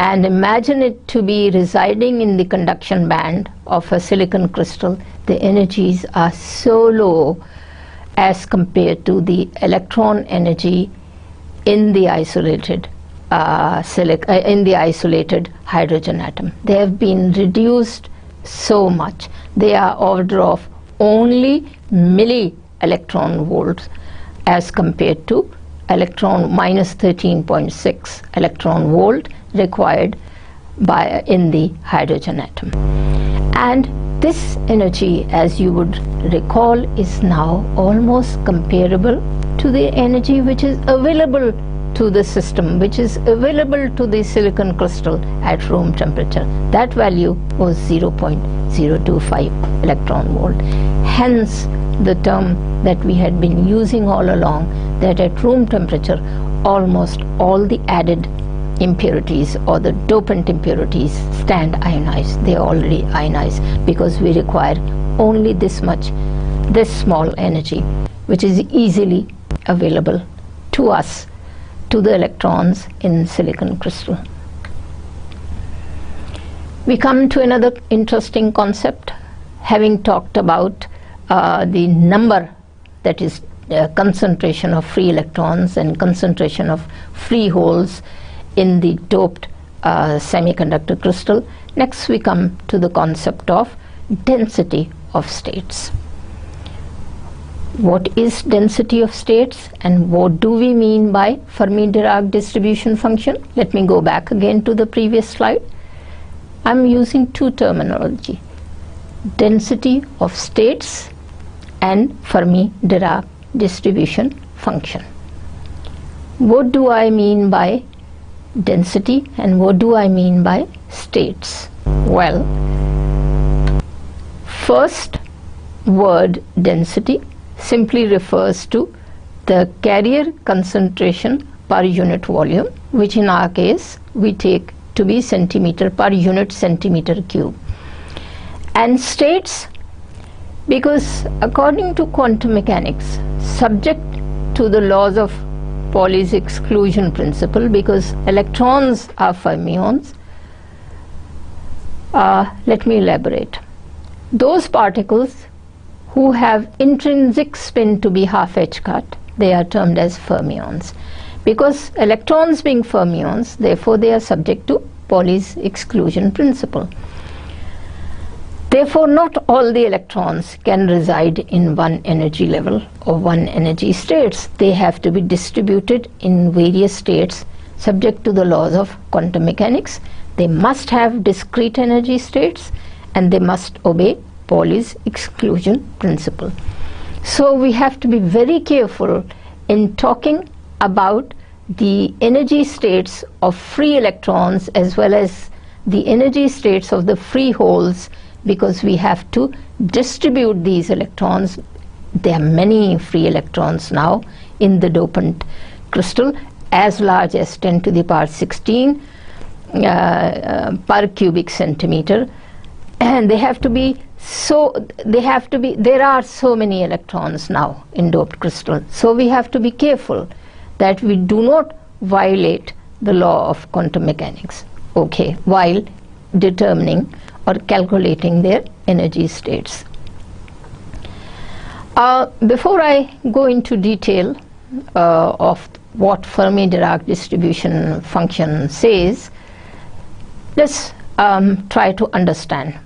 and imagine it to be residing in the conduction band of a silicon crystal, the energies are so low as compared to the electron energy in the isolated hydrogen atom. They have been reduced so much. They are order of only milli electron volts as compared to electron minus 13.6 electron volt required in the hydrogen atom. And this energy, as you would recall, is now almost comparable to the energy which is available to the system, which is available to the silicon crystal at room temperature. That value was 0.025 electron volt. Hence the term that we had been using all along, that at room temperature almost all the added impurities or the dopant impurities stand ionized. They are already ionized because we require only this much, this small energy, which is easily available to us, to the electrons in silicon crystal. We come to another interesting concept, having talked about the number, that is concentration of free electrons and concentration of free holes in the doped semiconductor crystal. Next we come to the concept of density of states. What is density of states and what do we mean by Fermi-Dirac distribution function? Let me go back again to the previous slide. I'm using two terminology, density of states and Fermi-Dirac distribution function. What do I mean by density and what do I mean by states? Well, first word density simply refers to the carrier concentration per unit volume, which in our case we take to be centimeter per unit centimeter cube. And states, because according to quantum mechanics, subject to the laws of Pauli's exclusion principle, because electrons are fermions, let me elaborate. Those particles who have intrinsic spin to be half h cut, they are termed as fermions. Because electrons being fermions, therefore they are subject to Pauli's exclusion principle. Therefore, not all the electrons can reside in one energy level or one energy states. They have to be distributed in various states subject to the laws of quantum mechanics. They must have discrete energy states and they must obey Pauli's exclusion principle. So we have to be very careful in talking about the energy states of free electrons as well as the energy states of the free holes, because we have to distribute these electrons. There are many free electrons now in the dopant crystal, as large as 10 to the power 16 per cubic centimeter, and there are so many electrons now in doped crystal. So we have to be careful that we do not violate the law of quantum mechanics, okay, while determining or calculating their energy states. Before I go into detail of what Fermi-Dirac distribution function says, let's try to understand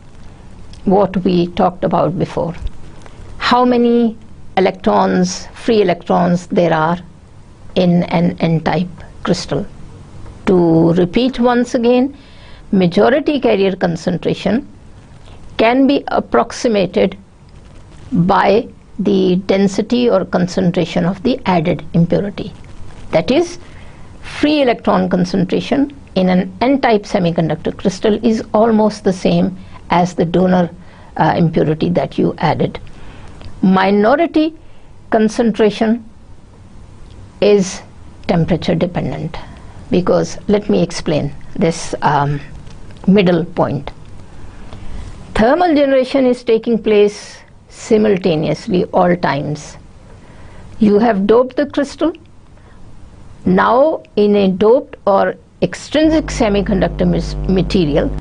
what we talked about before. How many electrons, free electrons there are in an n-type crystal. To repeat once again, majority carrier concentration can be approximated by the density or concentration of the added impurity. That is, free electron concentration in an n-type semiconductor crystal is almost the same as the donor impurity that you added. Minority concentration is temperature dependent, because let me explain this middle point. Thermal generation is taking place simultaneously all times. You have doped the crystal. Now in a doped or extrinsic semiconductor material,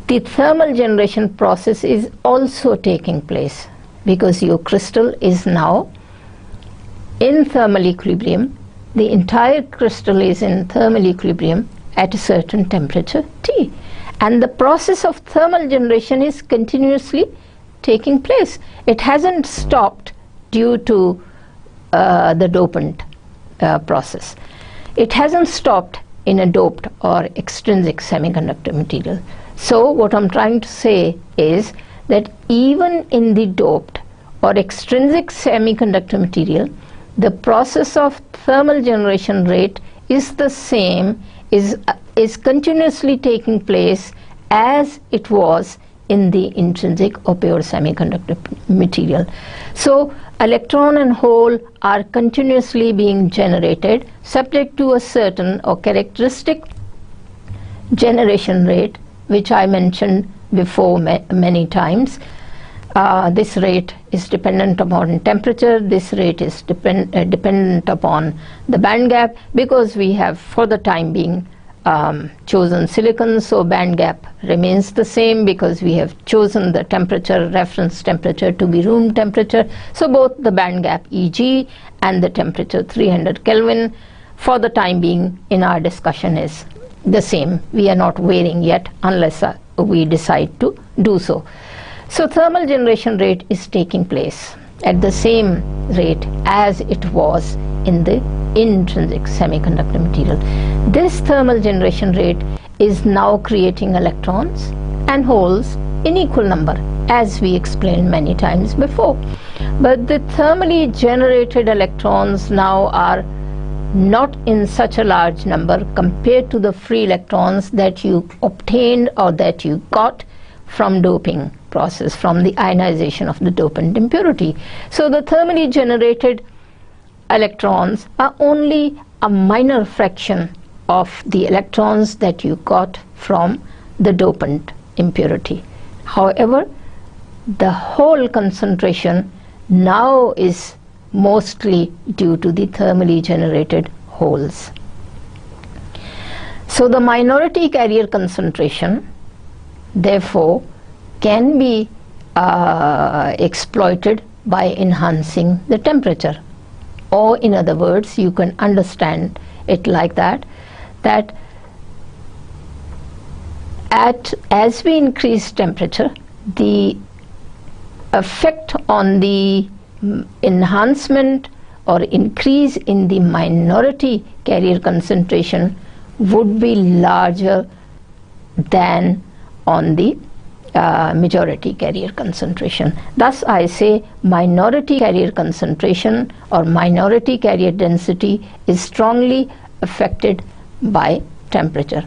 the thermal generation process is also taking place, because your crystal is now in thermal equilibrium. The entire crystal is in thermal equilibrium at a certain temperature T, and the process of thermal generation is continuously taking place. It hasn't stopped due to the dopant process. It hasn't stopped in a doped or extrinsic semiconductor material. So what I'm trying to say is that even in the doped or extrinsic semiconductor material, the process of thermal generation rate is the same, is continuously taking place as it was in the intrinsic or pure semiconductor material. So electron and hole are continuously being generated subject to a certain or characteristic generation rate, which I mentioned before many times. This rate is dependent upon temperature. This rate is dependent upon the band gap, because we have for the time being chosen silicon, so band gap remains the same because we have chosen the temperature, reference temperature, to be room temperature. So both the band gap Eg and the temperature 300 Kelvin for the time being in our discussion is the same. We are not varying yet unless we decide to do so. So thermal generation rate is taking place at the same rate as it was in the intrinsic semiconductor material. This thermal generation rate is now creating electrons and holes in equal number, as we explained many times before. But the thermally generated electrons now are not in such a large number compared to the free electrons that you obtained or that you got from doping process, from the ionization of the dopant impurity. So the thermally generated electrons are only a minor fraction of the electrons that you got from the dopant impurity. However, the whole concentration now is mostly due to the thermally generated holes. So the minority carrier concentration therefore can be exploited by enhancing the temperature. Or in other words, you can understand it like that as we increase temperature, the effect on the enhancement or increase in the minority carrier concentration would be larger than on the majority carrier concentration. Thus I say minority carrier concentration or minority carrier density is strongly affected by temperature,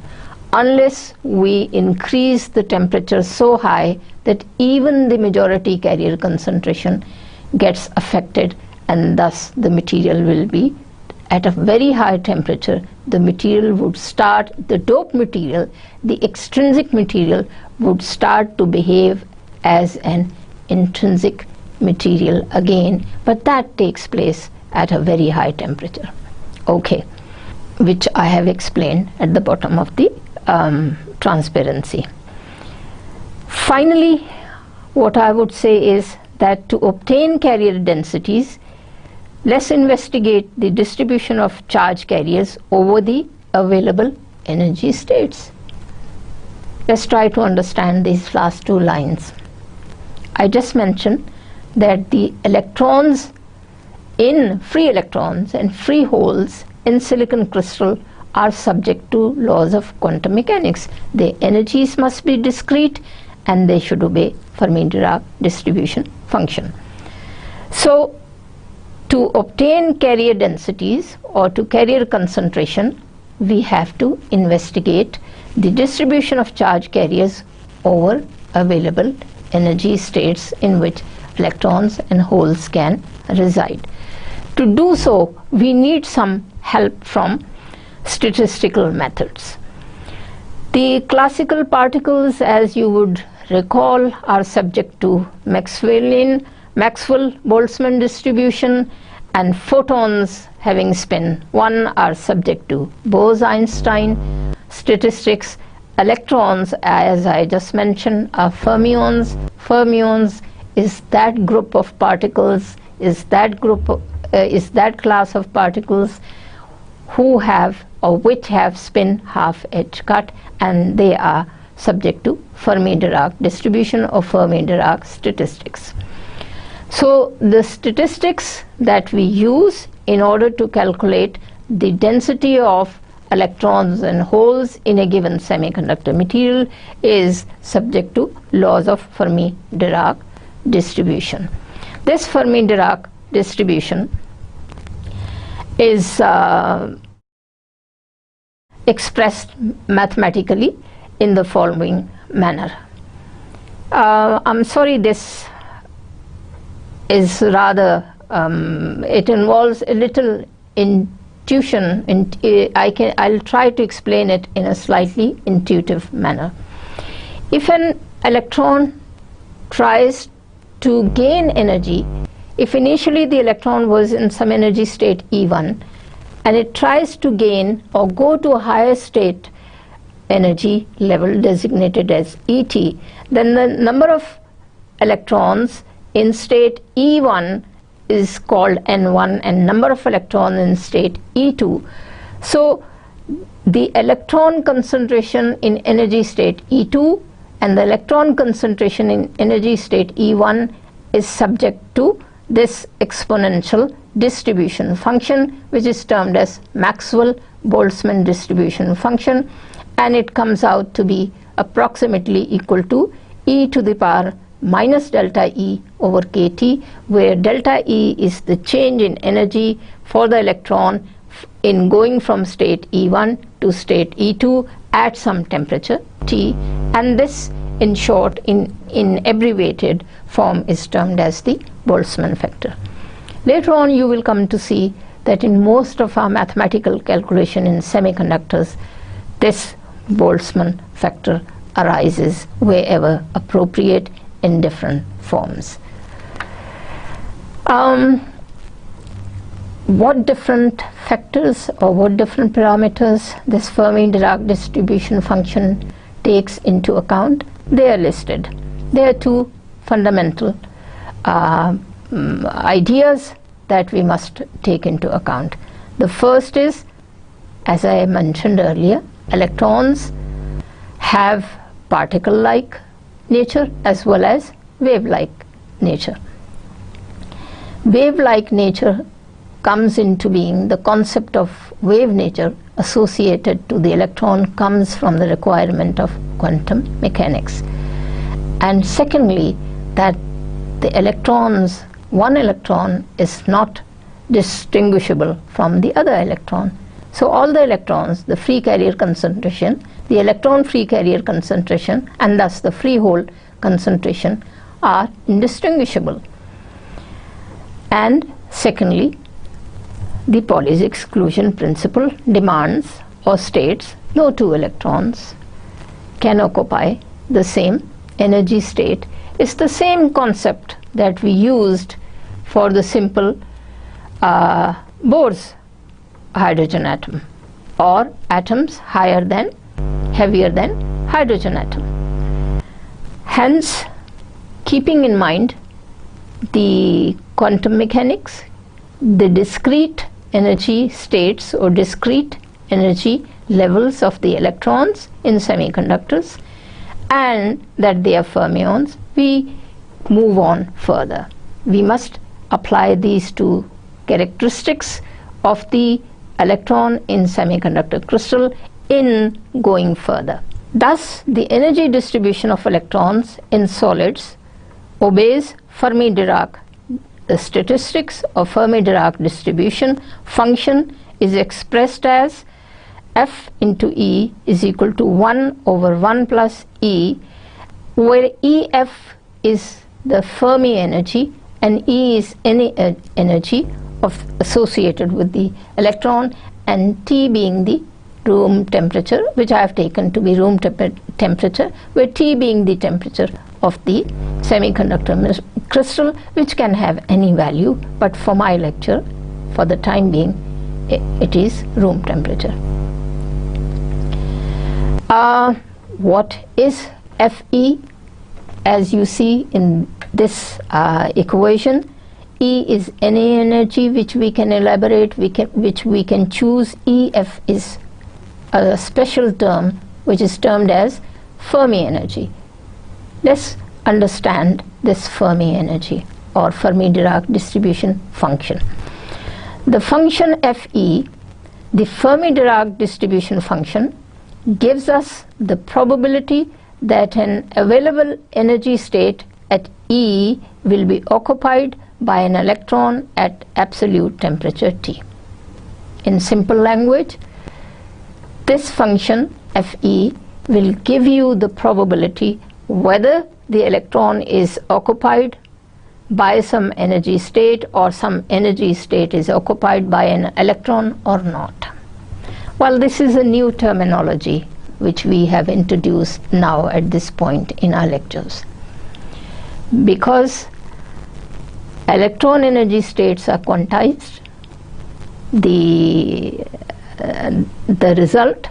unless we increase the temperature so high that even the majority carrier concentration gets affected, and thus the material will be at a very high temperature. The material would start, the dope material, the extrinsic material would start to behave as an intrinsic material again, but that takes place at a very high temperature. Okay, which I have explained at the bottom of the transparency. Finally, what I would say is that to obtain carrier densities, let's investigate the distribution of charge carriers over the available energy states. Let's try to understand these last two lines. I just mentioned that the electrons in free electrons and free holes in silicon crystal are subject to laws of quantum mechanics. The energies must be discrete and they should obey Fermi-Dirac distribution function. So to obtain carrier densities or to carrier concentration, we have to investigate the distribution of charge carriers over available energy states in which electrons and holes can reside. To do so, we need some help from statistical methods. The classical particles, as you would recall, are subject to Maxwell-Boltzmann distribution, and photons having spin 1 are subject to Bose-Einstein statistics. Electrons, as I just mentioned, are fermions. Fermions is that group of particles, is that class of particles who have or which have spin half edge cut, and they are subject to Fermi-Dirac distribution or Fermi-Dirac statistics. So the statistics that we use in order to calculate the density of electrons and holes in a given semiconductor material is subject to laws of Fermi-Dirac distribution. This Fermi-Dirac distribution is expressed mathematically in the following manner. I'm sorry, this is rather it involves a little intuition, and I'll try to explain it in a slightly intuitive manner. If an electron tries to gain energy, if initially the electron was in some energy state E1 and it tries to gain or go to a higher state energy level designated as ET, then the number of electrons in state E1 is called N1 and number of electrons in state E2. So the electron concentration in energy state E2 and the electron concentration in energy state E1 is subject to this exponential distribution function, which is termed as Maxwell-Boltzmann distribution function, and it comes out to be approximately equal to e to the power minus delta E over kT, where delta E is the change in energy for the electron in going from state E1 to state E2 at some temperature T, and this in short in abbreviated form is termed as the Boltzmann factor. Later on you will come to see that in most of our mathematical calculation in semiconductors, this Boltzmann factor arises wherever appropriate in different forms. What different factors or what different parameters this Fermi-Dirac distribution function takes into account? They are listed. There are two fundamental ideas that we must take into account. The first is, as I mentioned earlier, electrons have particle-like nature as well as wave-like nature. Wave-like nature comes into being, the concept of wave nature associated to the electron comes from the requirement of quantum mechanics. And secondly, that the electrons, one electron is not distinguishable from the other electron. So all the electrons, the free carrier concentration, the electron free carrier concentration, and thus the free hole concentration are indistinguishable. And secondly, the Pauli's exclusion principle demands or states no two electrons can occupy the same energy state. It's the same concept that we used for the simple Bohr's hydrogen atom, or atoms heavier than hydrogen atom. Hence, keeping in mind the quantum mechanics, the discrete energy states or discrete energy levels of the electrons in semiconductors, and that they are fermions, we move on further. We must apply these two characteristics of the electron in semiconductor crystal in going further. Thus, the energy distribution of electrons in solids obeys Fermi-Dirac. The statistics of Fermi-Dirac distribution function is expressed as F into E is equal to 1 over 1 plus E, where EF is the Fermi energy and E is any energy associated with the electron, and T being the room temperature, which I have taken to be room temperature, where T being the temperature of the semiconductor crystal, which can have any value, but for my lecture, for the time being, it is room temperature. What is Fe? As you see in this equation, E is any energy which we can elaborate, which we can choose. EF is a special term which is termed as Fermi energy. Let's understand this Fermi energy or Fermi-Dirac distribution function. The function Fe, the Fermi-Dirac distribution function, gives us the probability that an available energy state at E will be occupied by an electron at absolute temperature T. In simple language, this function Fe will give you the probability whether the electron is occupied by some energy state or some energy state is occupied by an electron or not. Well, this is a new terminology which we have introduced now at this point in our lectures. Because electron energy states are quantized, the result,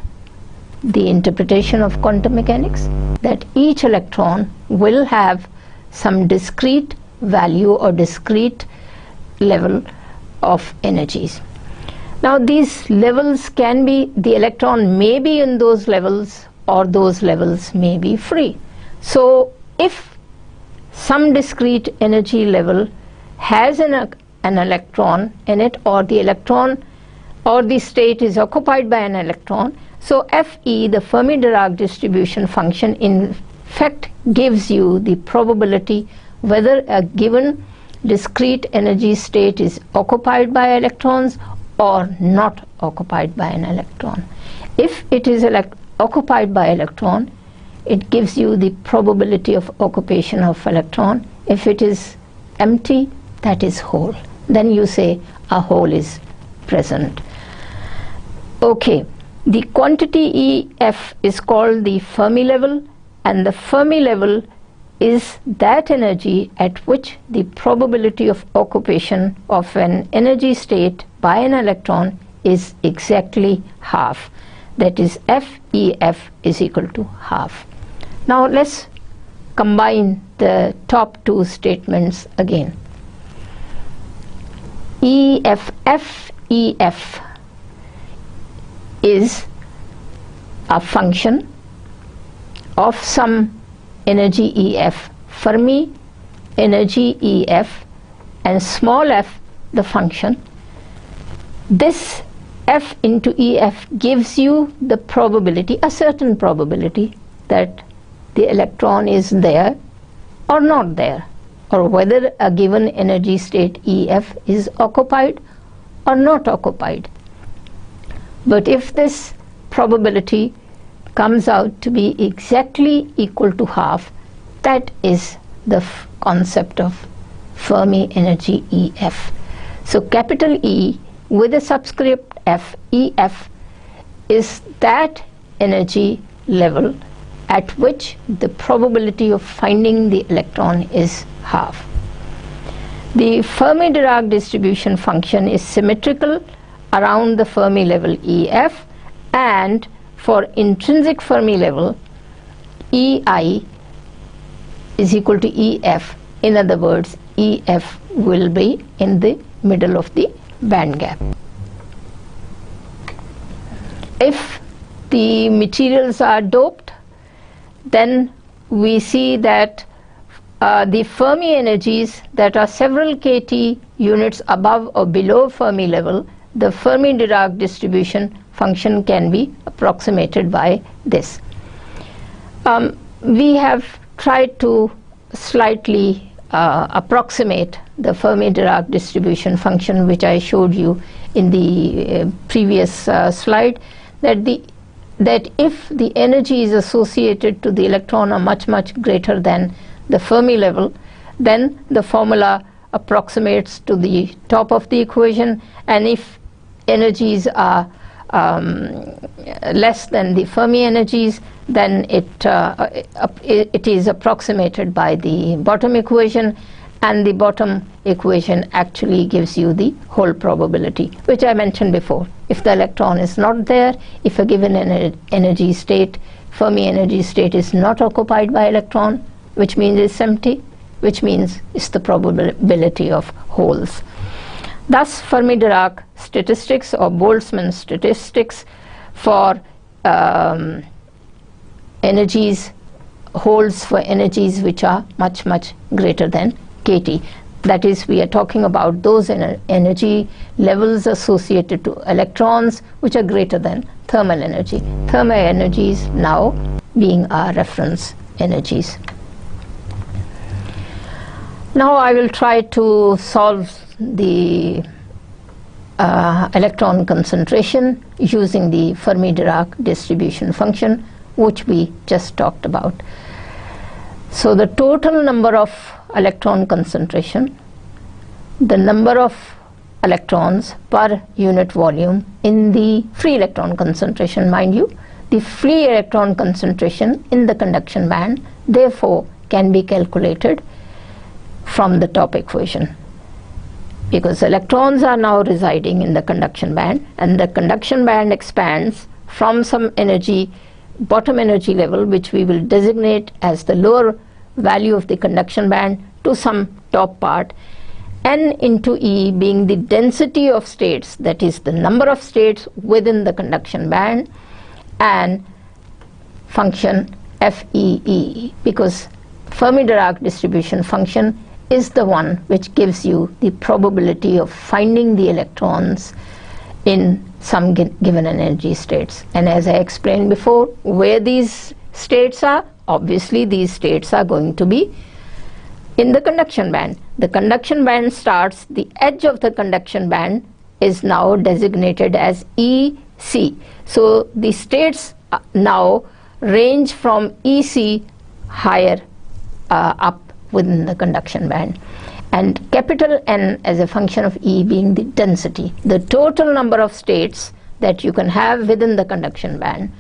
the interpretation of quantum mechanics, that each electron will have some discrete value or discrete level of energies. Now these levels can be, the electron may be in those levels or those levels may be free. So if some discrete energy level has an electron in it, or the electron or the state is occupied by an electron, so Fe, the Fermi-Dirac distribution function, in fact gives you the probability whether a given discrete energy state is occupied by electrons or not occupied by an electron. If it is occupied by electron, it gives you the probability of occupation of electron. If it is empty, that is whole. Then you say a hole is present. Okay, the quantity EF is called the Fermi level, and the Fermi level is that energy at which the probability of occupation of an energy state by an electron is exactly half. That is, FEF is equal to half. Now let's combine the top two statements again. FEF is a function of some energy EF, Fermi energy EF, and small f the function. This F into EF gives you the probability, a certain probability, that the electron is there or not there, or whether a given energy state EF is occupied or not occupied. But if this probability comes out to be exactly equal to half, that is the concept of Fermi energy EF. So capital E with a subscript F, EF, is that energy level at which the probability of finding the electron is half. The Fermi-Dirac distribution function is symmetrical around the Fermi level EF, and for intrinsic Fermi level, EI is equal to EF. In other words, EF will be in the middle of the band gap. If the materials are doped, then we see that the Fermi energies that are several kT units above or below Fermi level, the Fermi-Dirac distribution function can be approximated by this. We have tried to slightly approximate the Fermi-Dirac distribution function, which I showed you in the previous slide, that if the energies associated to the electron are much greater than the Fermi level, then the formula approximates to the top of the equation, and if energies are less than the Fermi energies, then it is approximated by the bottom equation, and the bottom equation actually gives you the whole probability, which I mentioned before. If the electron is not there, if a given energy state, Fermi energy state, is not occupied by electron, which means it's empty, which means it's the probability of holes. Thus, Fermi-Dirac statistics or Boltzmann statistics for energies holds for energies which are much greater than kT. That is, we are talking about those energy levels associated to electrons which are greater than thermal energy. Thermal energies now being our reference energies. Now I will try to solve the electron concentration using the Fermi-Dirac distribution function, which we just talked about. So the total number of electron concentration, the number of electrons per unit volume in the free electron concentration, mind you, the free electron concentration in the conduction band therefore can be calculated from the top equation, because electrons are now residing in the conduction band, and the conduction band expands from some energy, bottom energy level, which we will designate as the lower value of the conduction band, to some top part, n into E being the density of states, that is the number of states within the conduction band, and function FEE, because Fermi-Dirac distribution function is the one which gives you the probability of finding the electrons in some given energy states. And as I explained before, where these states are, obviously these states are going to be in the conduction band. The conduction band starts, the edge of the conduction band is now designated as EC. So the states now range from EC higher up within the conduction band, and capital N as a function of E being the density, the total number of states that you can have within the conduction band,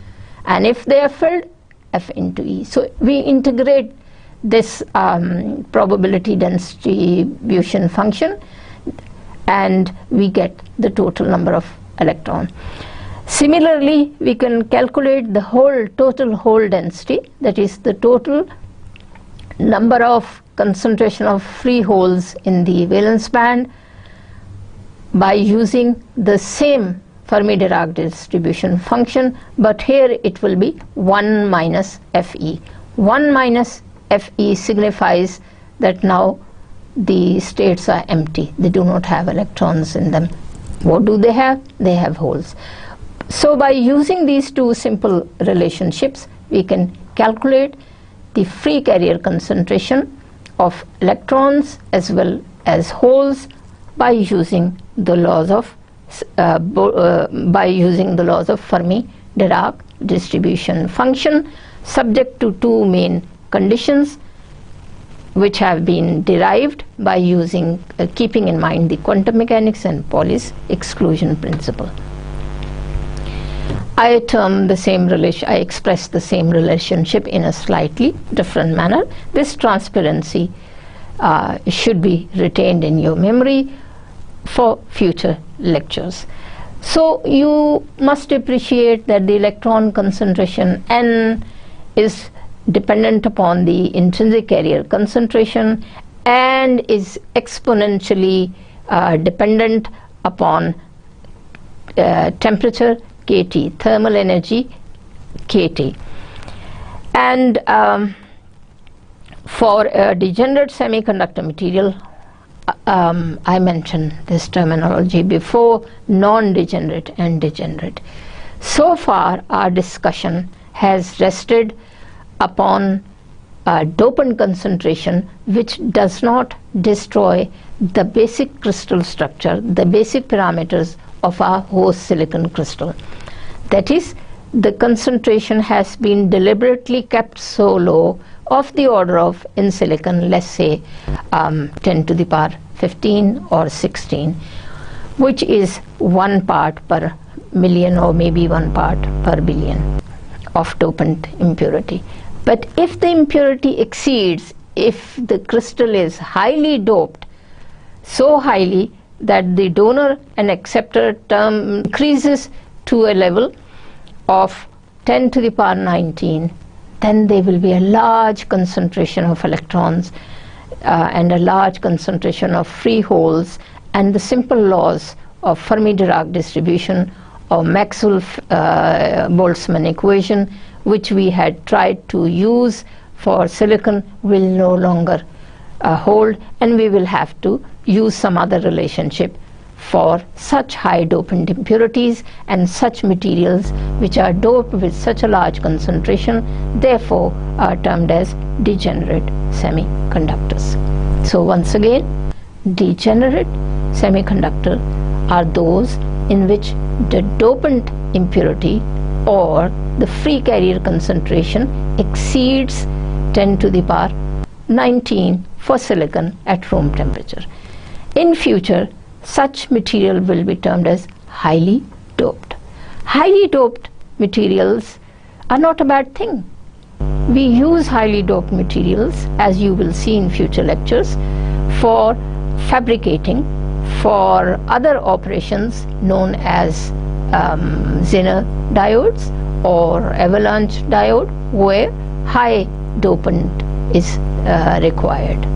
and if they are filled, F into E. So we integrate this probability distribution function, and we get the total number of electrons. Similarly, we can calculate the whole total hole density, that is the total number of concentration of free holes in the valence band, by using the same Fermi-Dirac distribution function, but here it will be 1 minus Fe. 1 minus Fe signifies that now the states are empty, they do not have electrons in them. What do they have? They have holes. So by using these two simple relationships, we can calculate the free carrier concentration of electrons as well as holes by using the laws of Fermi-Dirac distribution function, subject to two main conditions which have been derived by using keeping in mind the quantum mechanics and Pauli's exclusion principle. I express the same relationship in a slightly different manner. This transparency should be retained in your memory for future lectures. So you must appreciate that the electron concentration N is dependent upon the intrinsic carrier concentration and is exponentially dependent upon temperature kT, thermal energy kT. And For a degenerate semiconductor material, I mentioned this terminology before, non-degenerate and degenerate. So far our discussion has rested upon dopant concentration which does not destroy the basic crystal structure, the basic parameters of our host silicon crystal. That is, the concentration has been deliberately kept so low, of the order of, in silicon, let's say 10 to the power 15 or 16, which is 1 part per million or maybe 1 part per billion of dopant impurity. But if the impurity exceeds, if the crystal is highly doped, so highly that the donor and acceptor term increases to a level of 10 to the power 19, then there will be a large concentration of electrons and a large concentration of free holes, and the simple laws of Fermi-Dirac distribution or Maxwell-Boltzmann equation, which we had tried to use for silicon, will no longer hold, and we will have to use some other relationship for such high dopant impurities and such materials which are doped with such a large concentration, therefore are termed as degenerate semiconductors. So once again, degenerate semiconductor are those in which the dopant impurity or the free carrier concentration exceeds 10 to the power 19 for silicon at room temperature. In future, such material will be termed as highly doped. Highly doped materials are not a bad thing. We use highly doped materials, as you will see in future lectures, for fabricating, for other operations known as Zener diodes or avalanche diode, where high dopant is required.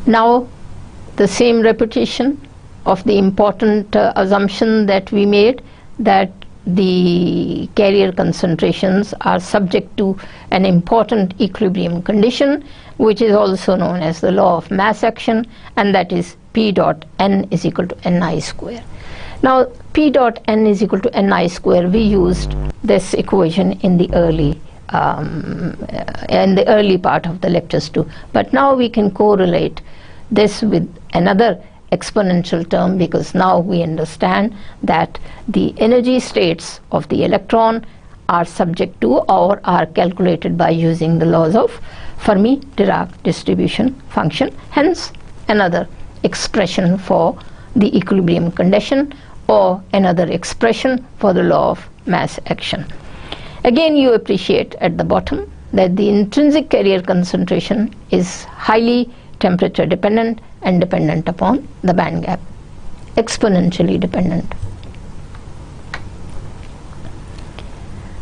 Now, the same repetition of the important assumption that we made, that the carrier concentrations are subject to an important equilibrium condition, which is also known as the law of mass action, and that is P dot n is equal to Ni square. Now, P dot n is equal to Ni square, we used this equation in the early part of the lectures too, but now we can correlate this with another exponential term, because now we understand that the energy states of the electron are subject to or are calculated by using the laws of Fermi-Dirac distribution function, hence another expression for the equilibrium condition or another expression for the law of mass action. Again, you appreciate at the bottom that the intrinsic carrier concentration is highly temperature dependent and dependent upon the band gap, exponentially dependent.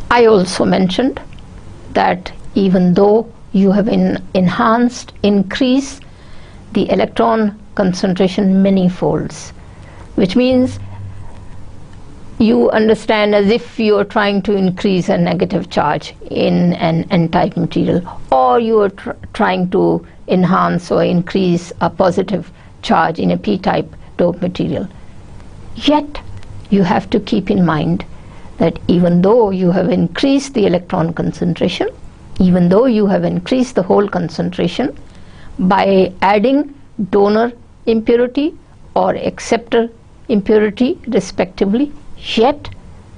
I also mentioned that even though you have increased the electron concentration many folds, which means you understand as if you are trying to increase a negative charge in an n-type material, or you are trying to enhance or increase a positive charge in a p-type dope material. Yet you have to keep in mind that even though you have increased the electron concentration, even though you have increased the hole concentration by adding donor impurity or acceptor impurity respectively, yet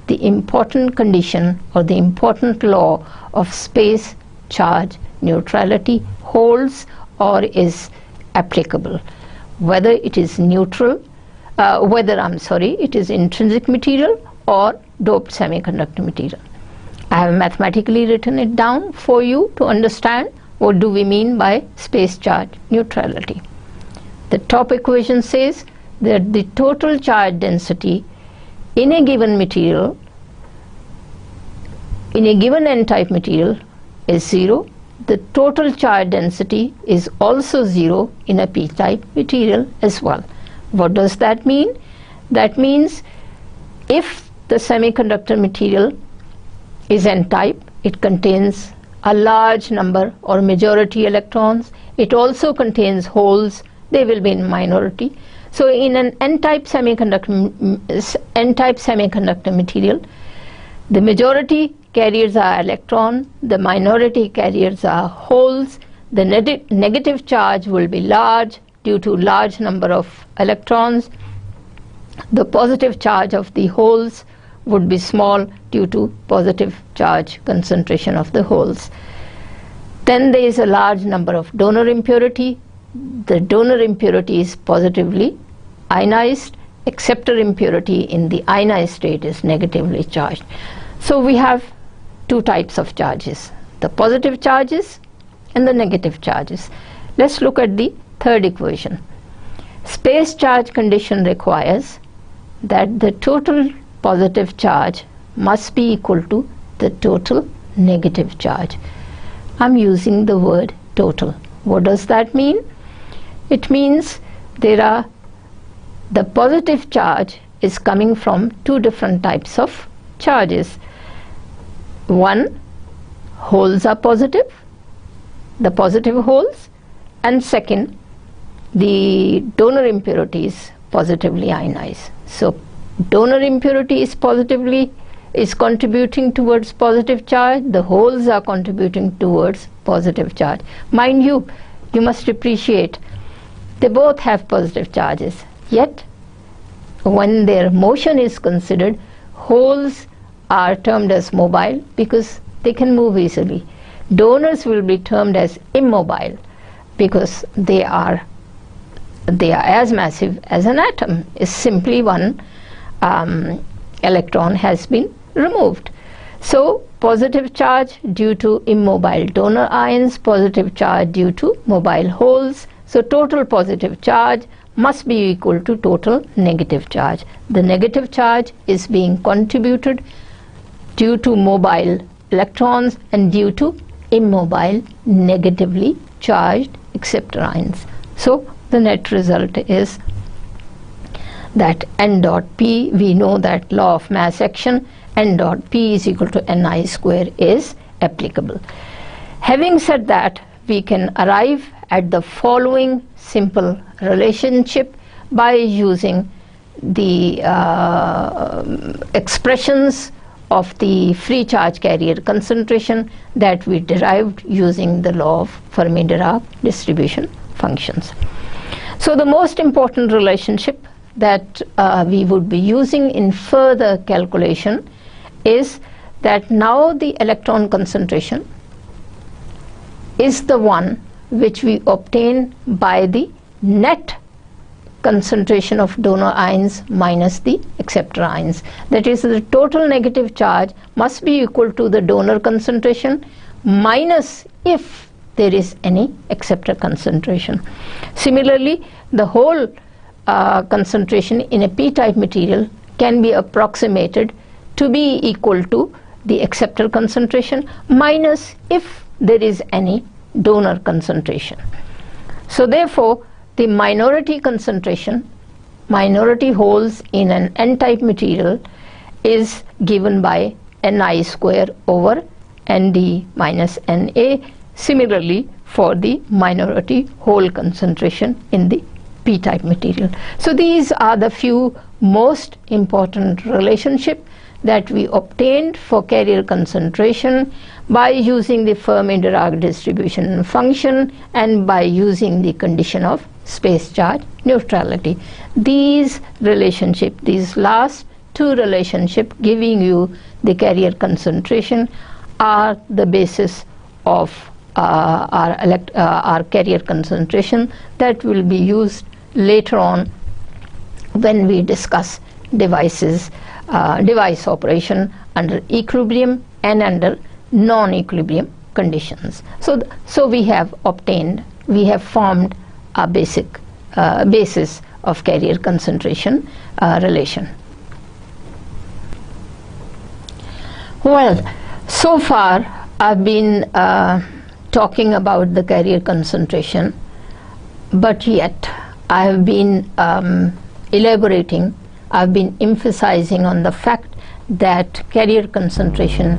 the important condition or the important law of space charge neutrality holds or is applicable, whether it is neutral, it is intrinsic material or doped semiconductor material. I have mathematically written it down for you to understand what do we mean by space charge neutrality. The top equation says that the total charge density in a given material, in a given n-type material, is 0. The total charge density is also 0 in a p-type material as well. What does that mean? That means if the semiconductor material is n-type, it contains a large number or majority electrons. It also contains holes, they will be in minority. So in an n-type semiconductor material, the majority carriers are electron, the minority carriers are holes. The negative charge will be large due to large number of electrons. The positive charge of the holes would be small due to positive charge concentration of the holes. Then there is a large number of donor impurity. The donor impurity is positively ionized. Acceptor impurity in the ionized state is negatively charged. So we have two types of charges, the positive charges and the negative charges. Let's look at the third equation. Space charge condition requires that the total positive charge must be equal to the total negative charge. I'm using the word total. What does that mean? It means the positive charge is coming from two different types of charges. One, holes are positive, the positive holes, and second, the donor impurity is positively ionized. So donor impurity is contributing towards positive charge, the holes are contributing towards positive charge. Mind you, you must appreciate they both have positive charges, yet when their motion is considered, holes are termed as mobile because they can move easily. Donors will be termed as immobile because they are as massive as an atom. Is simply one electron has been removed. So positive charge due to immobile donor ions, positive charge due to mobile holes. So total positive charge must be equal to total negative charge. The negative charge is being contributed due to mobile electrons and due to immobile negatively charged acceptor ions. So the net result is that n dot p, we know that law of mass action, n dot p is equal to ni square is applicable. Having said that, we can arrive at the following simple relationship by using the expressions of the free charge carrier concentration that we derived using the law of Fermi-Dirac distribution functions. So the most important relationship that we would be using in further calculation is that now the electron concentration is the one which we obtain by the net concentration of donor ions minus the acceptor ions. That is, the total negative charge must be equal to the donor concentration minus if there is any acceptor concentration. Similarly, the whole concentration in a p-type material can be approximated to be equal to the acceptor concentration minus if there is any donor concentration. So therefore, the minority concentration, minority holes in an n-type material is given by ni square over nd minus na. Similarly, for the minority hole concentration in the p-type material. So these are the few most important relationships that we obtained for carrier concentration by using the Fermi-Dirac distribution function and by using the condition of space charge neutrality. These relationships, these last two relationships giving you the carrier concentration, are the basis of our carrier concentration that will be used later on when we discuss device operation under equilibrium and under non-equilibrium conditions. So we have formed a basic basis of carrier concentration relation. Well, so far I've been talking about the carrier concentration, but yet I have been I've been emphasizing on the fact that carrier concentration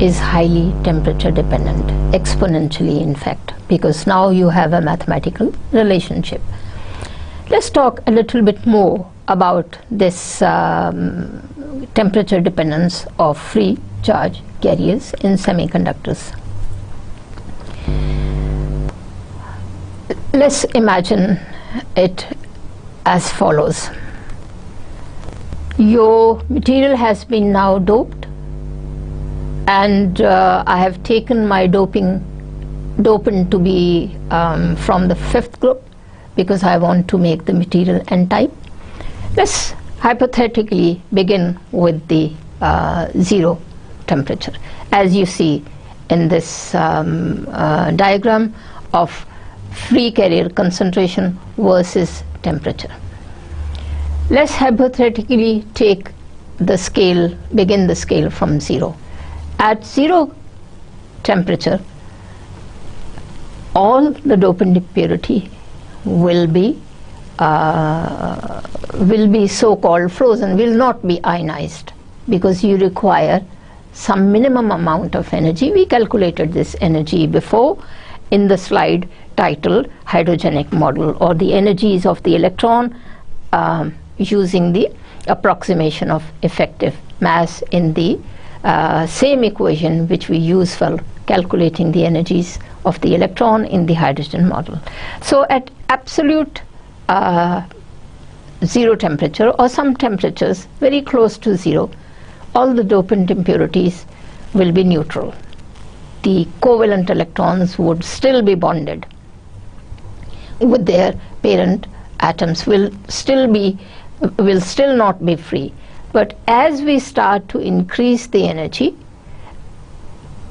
is highly temperature dependent, exponentially in fact, because now you have a mathematical relationship. Let's talk a little bit more about this temperature dependence of free charge carriers in semiconductors. Let's imagine it as follows. Your material has been now doped, and I have taken my dopant to be from the 5th group because I want to make the material n-type. Let's hypothetically begin with the 0 temperature, as you see in this diagram of free carrier concentration versus temperature. Let's hypothetically take the scale, begin the scale from 0. At 0 temperature, all the dopant impurity will be so-called frozen, will not be ionized, because you require some minimum amount of energy. We calculated this energy before in the slide titled Hydrogenic Model, or the energies of the electron using the approximation of effective mass in the same equation which we use for calculating the energies of the electron in the hydrogen model. So at absolute 0 temperature, or some temperatures very close to 0, all the dopant impurities will be neutral. The covalent electrons would still be bonded with their parent atoms, will still not be free. But as we start to increase the energy,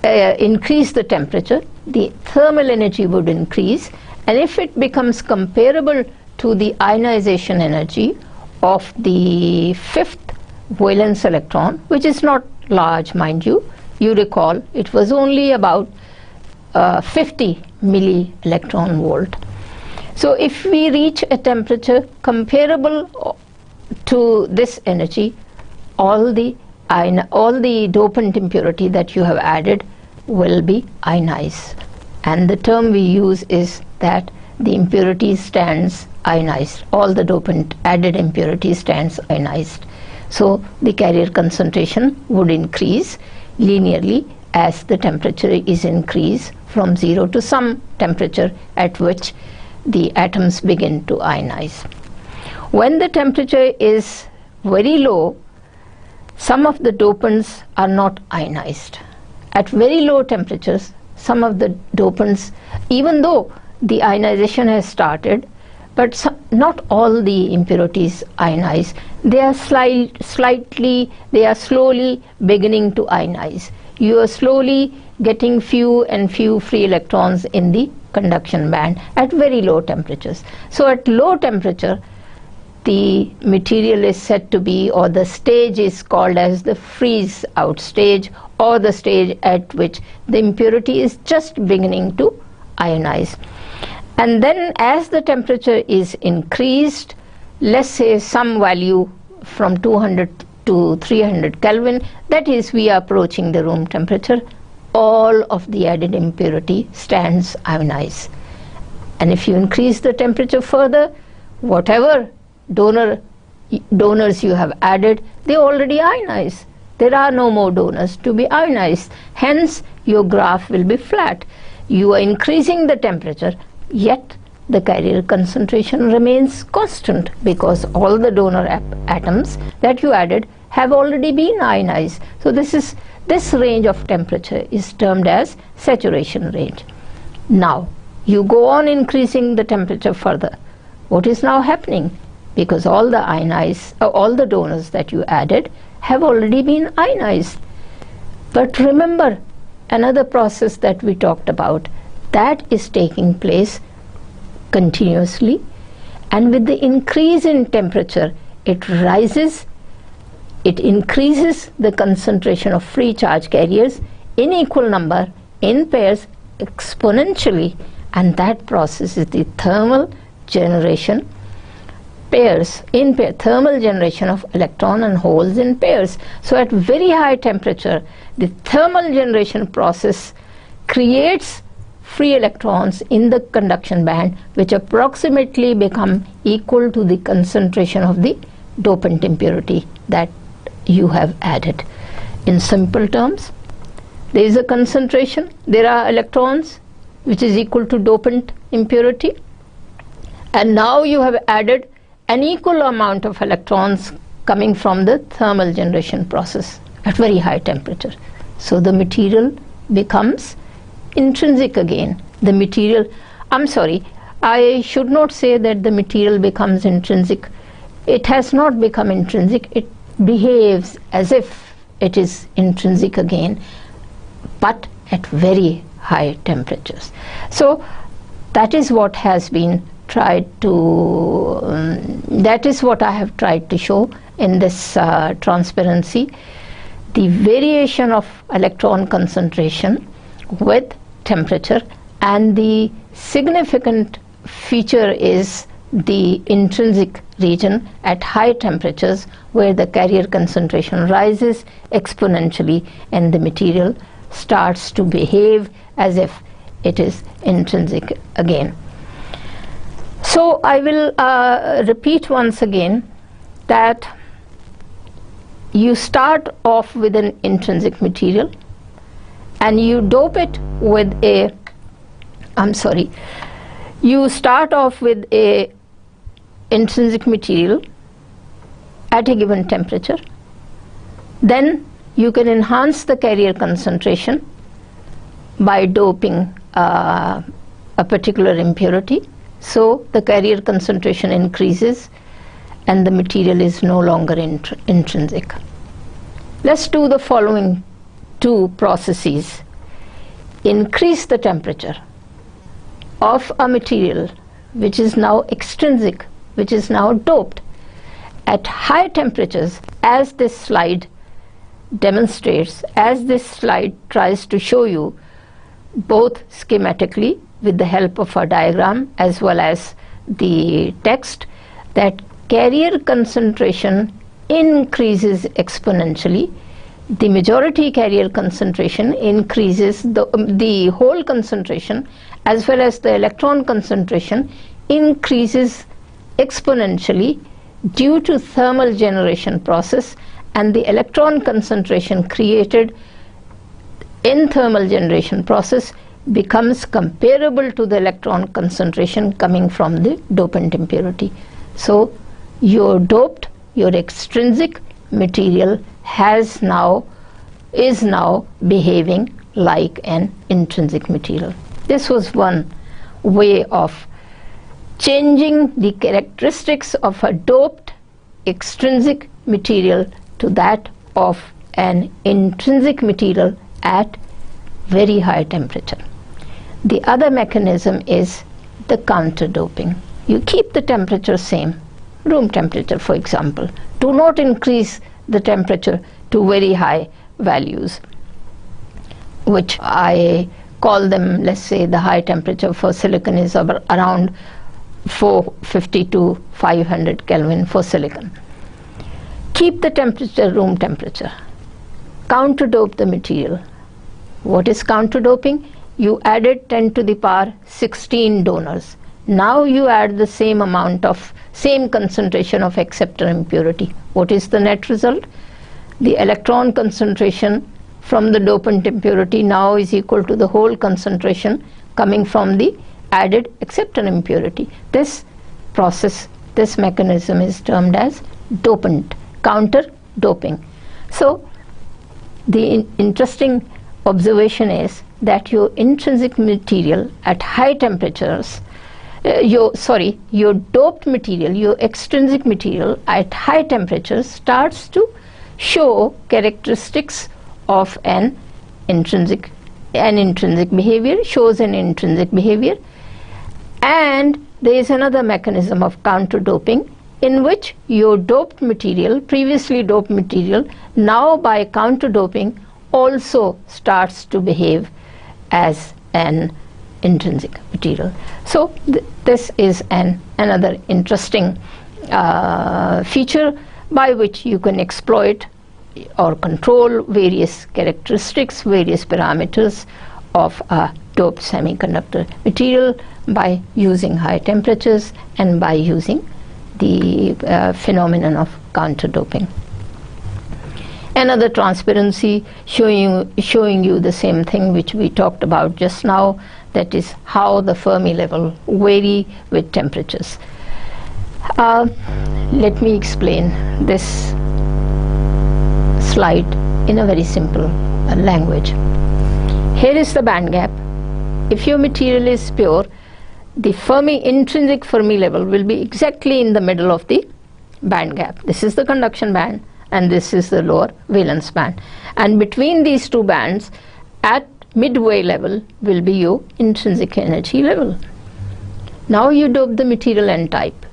increase the temperature, the thermal energy would increase, and if it becomes comparable to the ionization energy of the 5th valence electron, which is not large, mind you, you recall it was only about 50 milli electron volt. So if we reach a temperature comparable to this energy, all the dopant impurity that you have added will be ionized, and the term we use is that the impurity stands ionized. All the dopant added impurity stands ionized. So the carrier concentration would increase linearly as the temperature is increased from 0 to some temperature at which the atoms begin to ionize. When the temperature is very low, some of the dopants are not ionized. At very low temperatures, some of the dopants, even though the ionization has started, but not all the impurities ionize. They are slowly beginning to ionize. You are slowly getting few and few free electrons in the conduction band at very low temperatures. So at low temperature, the material is said to be, or the stage is called as the freeze out stage, or the stage at which the impurity is just beginning to ionize. And then as the temperature is increased, let's say some value from 200 to 300 Kelvin, that is, we are approaching the room temperature, all of the added impurity stands ionized. And if you increase the temperature further, whatever donors you have added, they already ionize. There are no more donors to be ionized. Hence, your graph will be flat. You are increasing the temperature, yet the carrier concentration remains constant, because all the donor atoms that you added have already been ionized. So this range of temperature is termed as saturation range. Now you go on increasing the temperature further. What is now happening? Because all the donors that you added have already been ionized. But remember another process that we talked about, that is taking place continuously, and with the increase in temperature, it increases the concentration of free charge carriers in equal number, in pairs, exponentially, and that process is the thermal generation pairs, thermal generation of electron and holes in pairs. So at very high temperature, the thermal generation process creates free electrons in the conduction band, which approximately become equal to the concentration of the dopant impurity that you have added. In simple terms, there is a concentration, there are electrons which is equal to dopant impurity, and now you have added an equal amount of electrons coming from the thermal generation process at very high temperature. So the material becomes intrinsic again. The material, I'm sorry, I should not say that the material becomes intrinsic. It has not become intrinsic. It behaves as if it is intrinsic again, but at very high temperatures. So that is what has been tried to, that is what I have tried to show in this transparency. The variation of electron concentration with temperature, and the significant feature is the intrinsic region at high temperatures, where the carrier concentration rises exponentially and the material starts to behave as if it is intrinsic again. So I will repeat once again that you start off with an intrinsic material and you dope it with a, you start off with a intrinsic material at a given temperature. Then you can enhance the carrier concentration by doping a particular impurity. So the carrier concentration increases and the material is no longer intrinsic. Let's do the following two processes. Increase the temperature of a material which is now extrinsic, which is now doped at high temperatures, as this slide demonstrates, as this slide tries to show you, both schematically with the help of a diagram as well as the text, that carrier concentration increases exponentially. The majority carrier concentration increases, the whole concentration as well as the electron concentration increases exponentially due to thermal generation process, and the electron concentration created in thermal generation process becomes comparable to the electron concentration coming from the dopant impurity. So your doped, your extrinsic material is now behaving like an intrinsic material. This was one way of changing the characteristics of a doped extrinsic material to that of an intrinsic material at very high temperature. The other mechanism is the counter doping. You keep the temperature same, room temperature for example. Do not increase the temperature to very high values, which I call them, let's say the high temperature for silicon is around 450 to 500 Kelvin for silicon. Keep the temperature room temperature. Counter dope the material. What is counter doping? You added 10 to the power 16 donors. Now you add the same amount of, same concentration of acceptor impurity. What is the net result? The electron concentration from the dopant impurity now is equal to the whole concentration coming from the added acceptor impurity. This process, this mechanism is termed as dopant, counter doping. So the interesting observation is that your intrinsic material at high temperatures, your doped material, your extrinsic material at high temperatures starts to show characteristics of an intrinsic behavior, shows an intrinsic behavior. And there is another mechanism of counter doping in which your doped material, previously doped material, now by counter doping also starts to behave as an intrinsic material. So this is another interesting feature by which you can exploit or control various characteristics, various parameters of a doped semiconductor material by using high temperatures and by using the phenomenon of counter-doping. Another transparency showing you the same thing which we talked about just now, that is how the Fermi level vary with temperatures. Let me explain this slide in a very simple language. Here is the band gap. If your material is pure, the intrinsic Fermi level will be exactly in the middle of the band gap. This is the conduction band and this is the lower valence band. And between these two bands, at midway level, will be your intrinsic energy level. Now you dope the material N-type.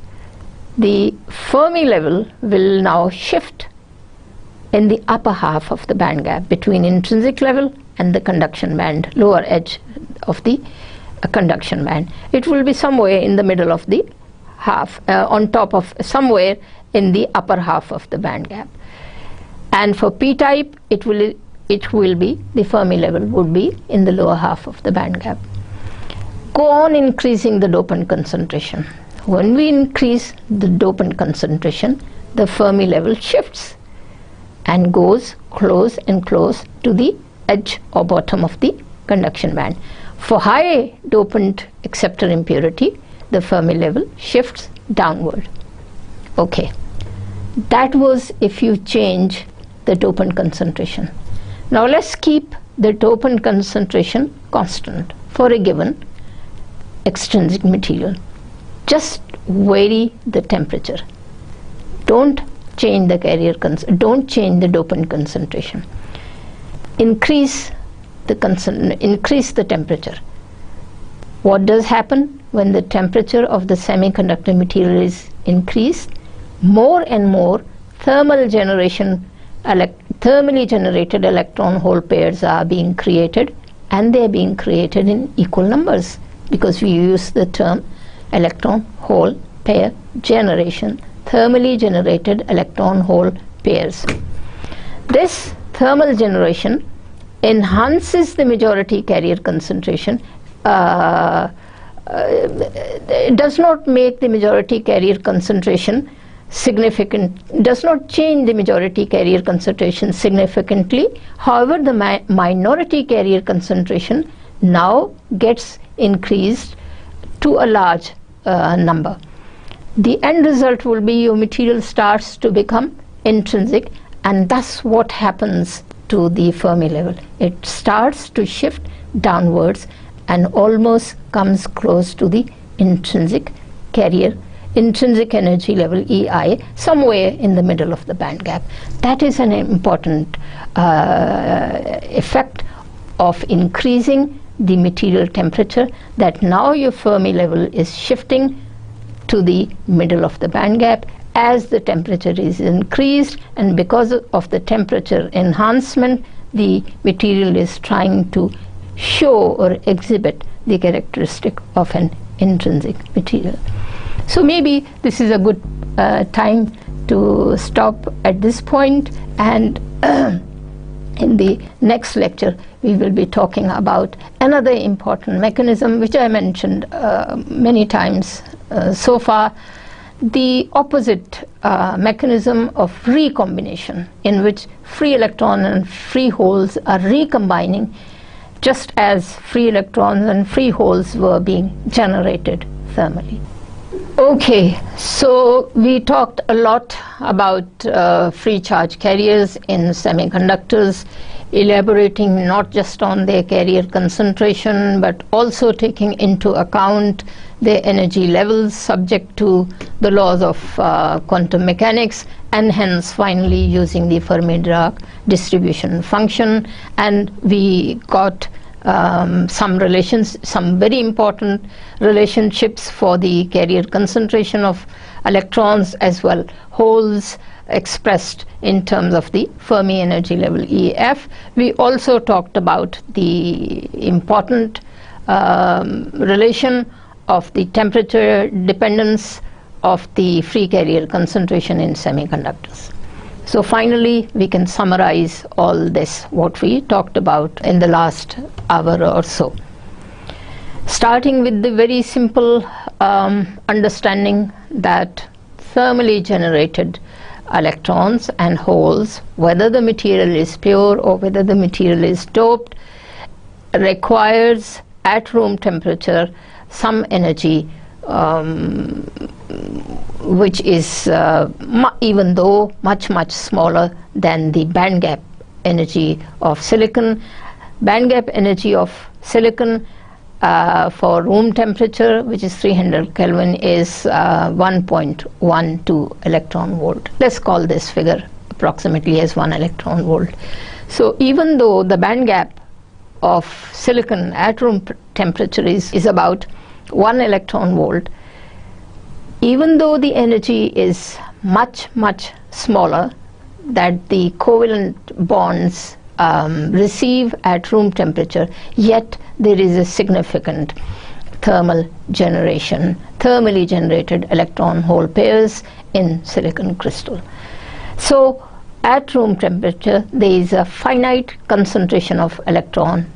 The Fermi level will now shift in the upper half of the band gap between intrinsic level and the conduction band, lower edge of the conduction band. It will be somewhere in the middle of the half, on top of, somewhere in the upper half of the band gap. And for p-type, it will be, the Fermi level would be in the lower half of the band gap. Go on increasing the dopant concentration. When we increase the dopant concentration, the Fermi level shifts and goes close and close to the edge or bottom of the conduction band. For high dopant acceptor impurity, the Fermi level shifts downward. Okay, that was if you change the dopant concentration. Now let's keep the dopant concentration constant for a given extrinsic material. Just vary the temperature. Don't change the don't change the dopant concentration. Increase the temperature. What does happen when the temperature of the semiconductor material is increased? More and more thermally generated electron hole pairs are being created, and they are being created in equal numbers because we use the term electron hole pair generation, thermally generated electron hole pairs. This thermal generation enhances the majority carrier concentration. It does not make the majority carrier concentration significant, does not change the majority carrier concentration significantly. However, the minority carrier concentration now gets increased to a large number. The end result will be your material starts to become intrinsic, and that's what happens to the Fermi level. It starts to shift downwards and almost comes close to the intrinsic energy level EI, somewhere in the middle of the band gap. That is an important effect of increasing the material temperature, that now your Fermi level is shifting to the middle of the band gap as the temperature is increased, and because of the temperature enhancement, the material is trying to show or exhibit the characteristic of an intrinsic material. So maybe this is a good time to stop at this point, and in the next lecture we will be talking about another important mechanism which I mentioned many times so far, the opposite mechanism of recombination, in which free electron and free holes are recombining just as free electrons and free holes were being generated thermally. Okay, so we talked a lot about free charge carriers in semiconductors, elaborating not just on their carrier concentration but also taking into account their energy levels subject to the laws of quantum mechanics, and hence finally using the Fermi-Dirac distribution function. And we got some very important relationships for the carrier concentration of electrons as well holes, expressed in terms of the Fermi energy level EF. We also talked about the important relation of the temperature dependence of the free carrier concentration in semiconductors. So finally, we can summarize all this, what we talked about in the last hour or so. Starting with the very simple understanding that thermally generated electrons and holes, whether the material is pure or whether the material is doped, requires at room temperature some energy, which is even though much smaller than the band gap energy of silicon. Band gap energy of silicon for room temperature, which is 300 Kelvin, is 1.12 electron volt. Let's call this figure approximately as 1 electron volt. So even though the band gap of silicon at room temperature is about 1 electron volt, even though the energy is much smaller that the covalent bonds receive at room temperature, yet there is a significant thermally generated electron hole pairs in silicon crystal. So at room temperature there is a finite concentration of electron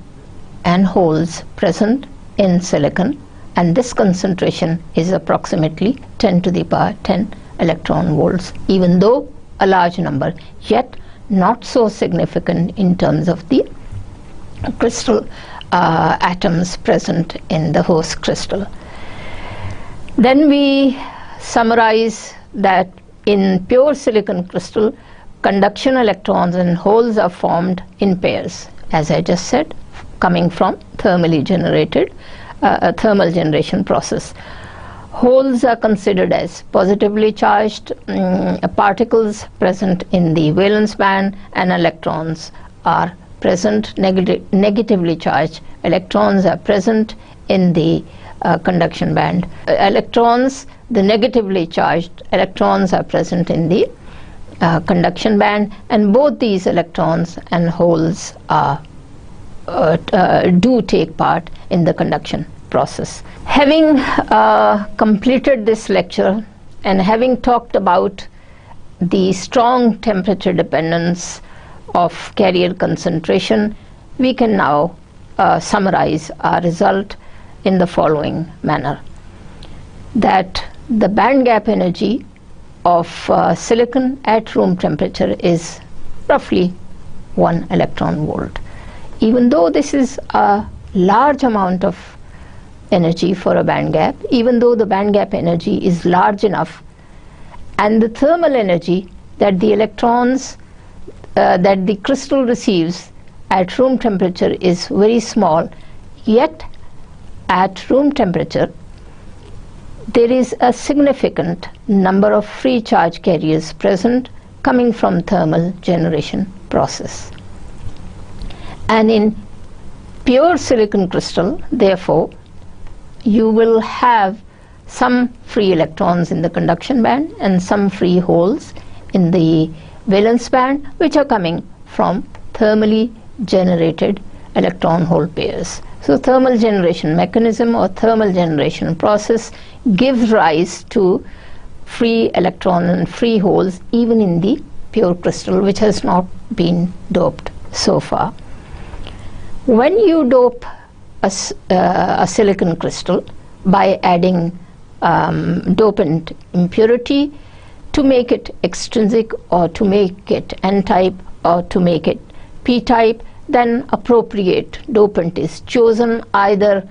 and holes present in silicon, and this concentration is approximately 10 to the power 10 electron volts, even though a large number, yet not so significant in terms of the crystal atoms present in the host crystal. Then we summarize that in pure silicon crystal, conduction electrons and holes are formed in pairs, as I just said, coming from thermally generated thermal generation process. Holes are considered as positively charged particles present in the valence band, and electrons are present negatively charged. Electrons are present in the conduction band. The negatively charged electrons are present in the conduction band, and both these electrons and holes do take part in the conduction process. Having completed this lecture and having talked about the strong temperature dependence of carrier concentration, we can now summarize our result in the following manner: that the band gap energy of silicon at room temperature is roughly 1 electron volt. Even though this is a large amount of energy for a band gap, even though the band gap energy is large enough, and the thermal energy that the electrons that the crystal receives at room temperature is very small, yet at room temperature there is a significant number of free charge carriers present coming from thermal generation process. And in pure silicon crystal, therefore, you will have some free electrons in the conduction band and some free holes in the valence band, which are coming from thermally generated electron hole pairs. So thermal generation mechanism or thermal generation process gives rise to free electron and free holes even in the pure crystal, which has not been doped so far. When you dope a silicon crystal by adding dopant impurity to make it extrinsic, or to make it n-type, or to make it p-type, then appropriate dopant is chosen either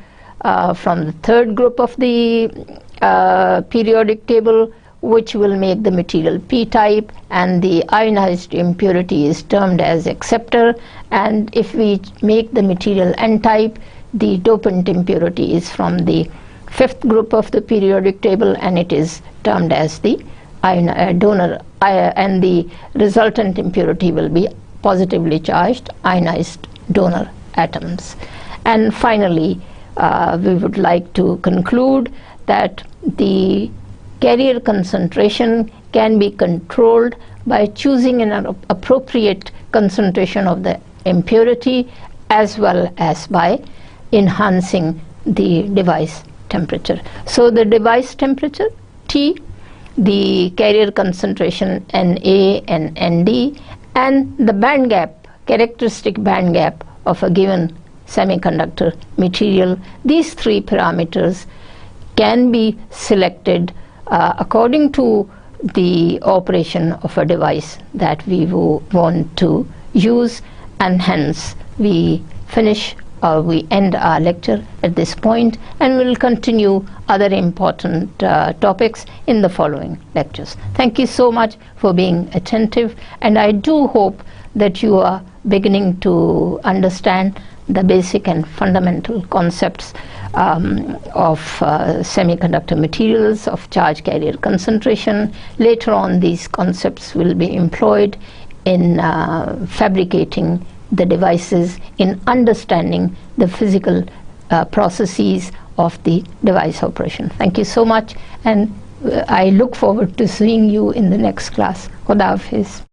from the third group of the periodic table, which will make the material p-type, and the ionized impurity is termed as acceptor. And if we make the material n-type, the dopant impurity is from the fifth group of the periodic table, and it is termed as the donor, and the resultant impurity will be positively charged ionized donor atoms. And finally, we would like to conclude that the carrier concentration can be controlled by choosing an appropriate concentration of the impurity, as well as by enhancing the device temperature. So the device temperature T the carrier concentration Na and Nd, and the band gap, characteristic band gap of a given semiconductor material. These three parameters can be selected according to the operation of a device that we want to use, and hence we end our lecture at this point, and we'll continue other important topics in the following lectures. Thank you so much for being attentive, and I do hope that you are beginning to understand the basic and fundamental concepts of semiconductor materials, of charge carrier concentration. Later on, these concepts will be employed in fabricating the devices, in understanding the physical processes of the device operation. Thank you so much, and I look forward to seeing you in the next class. Khuda Hafiz.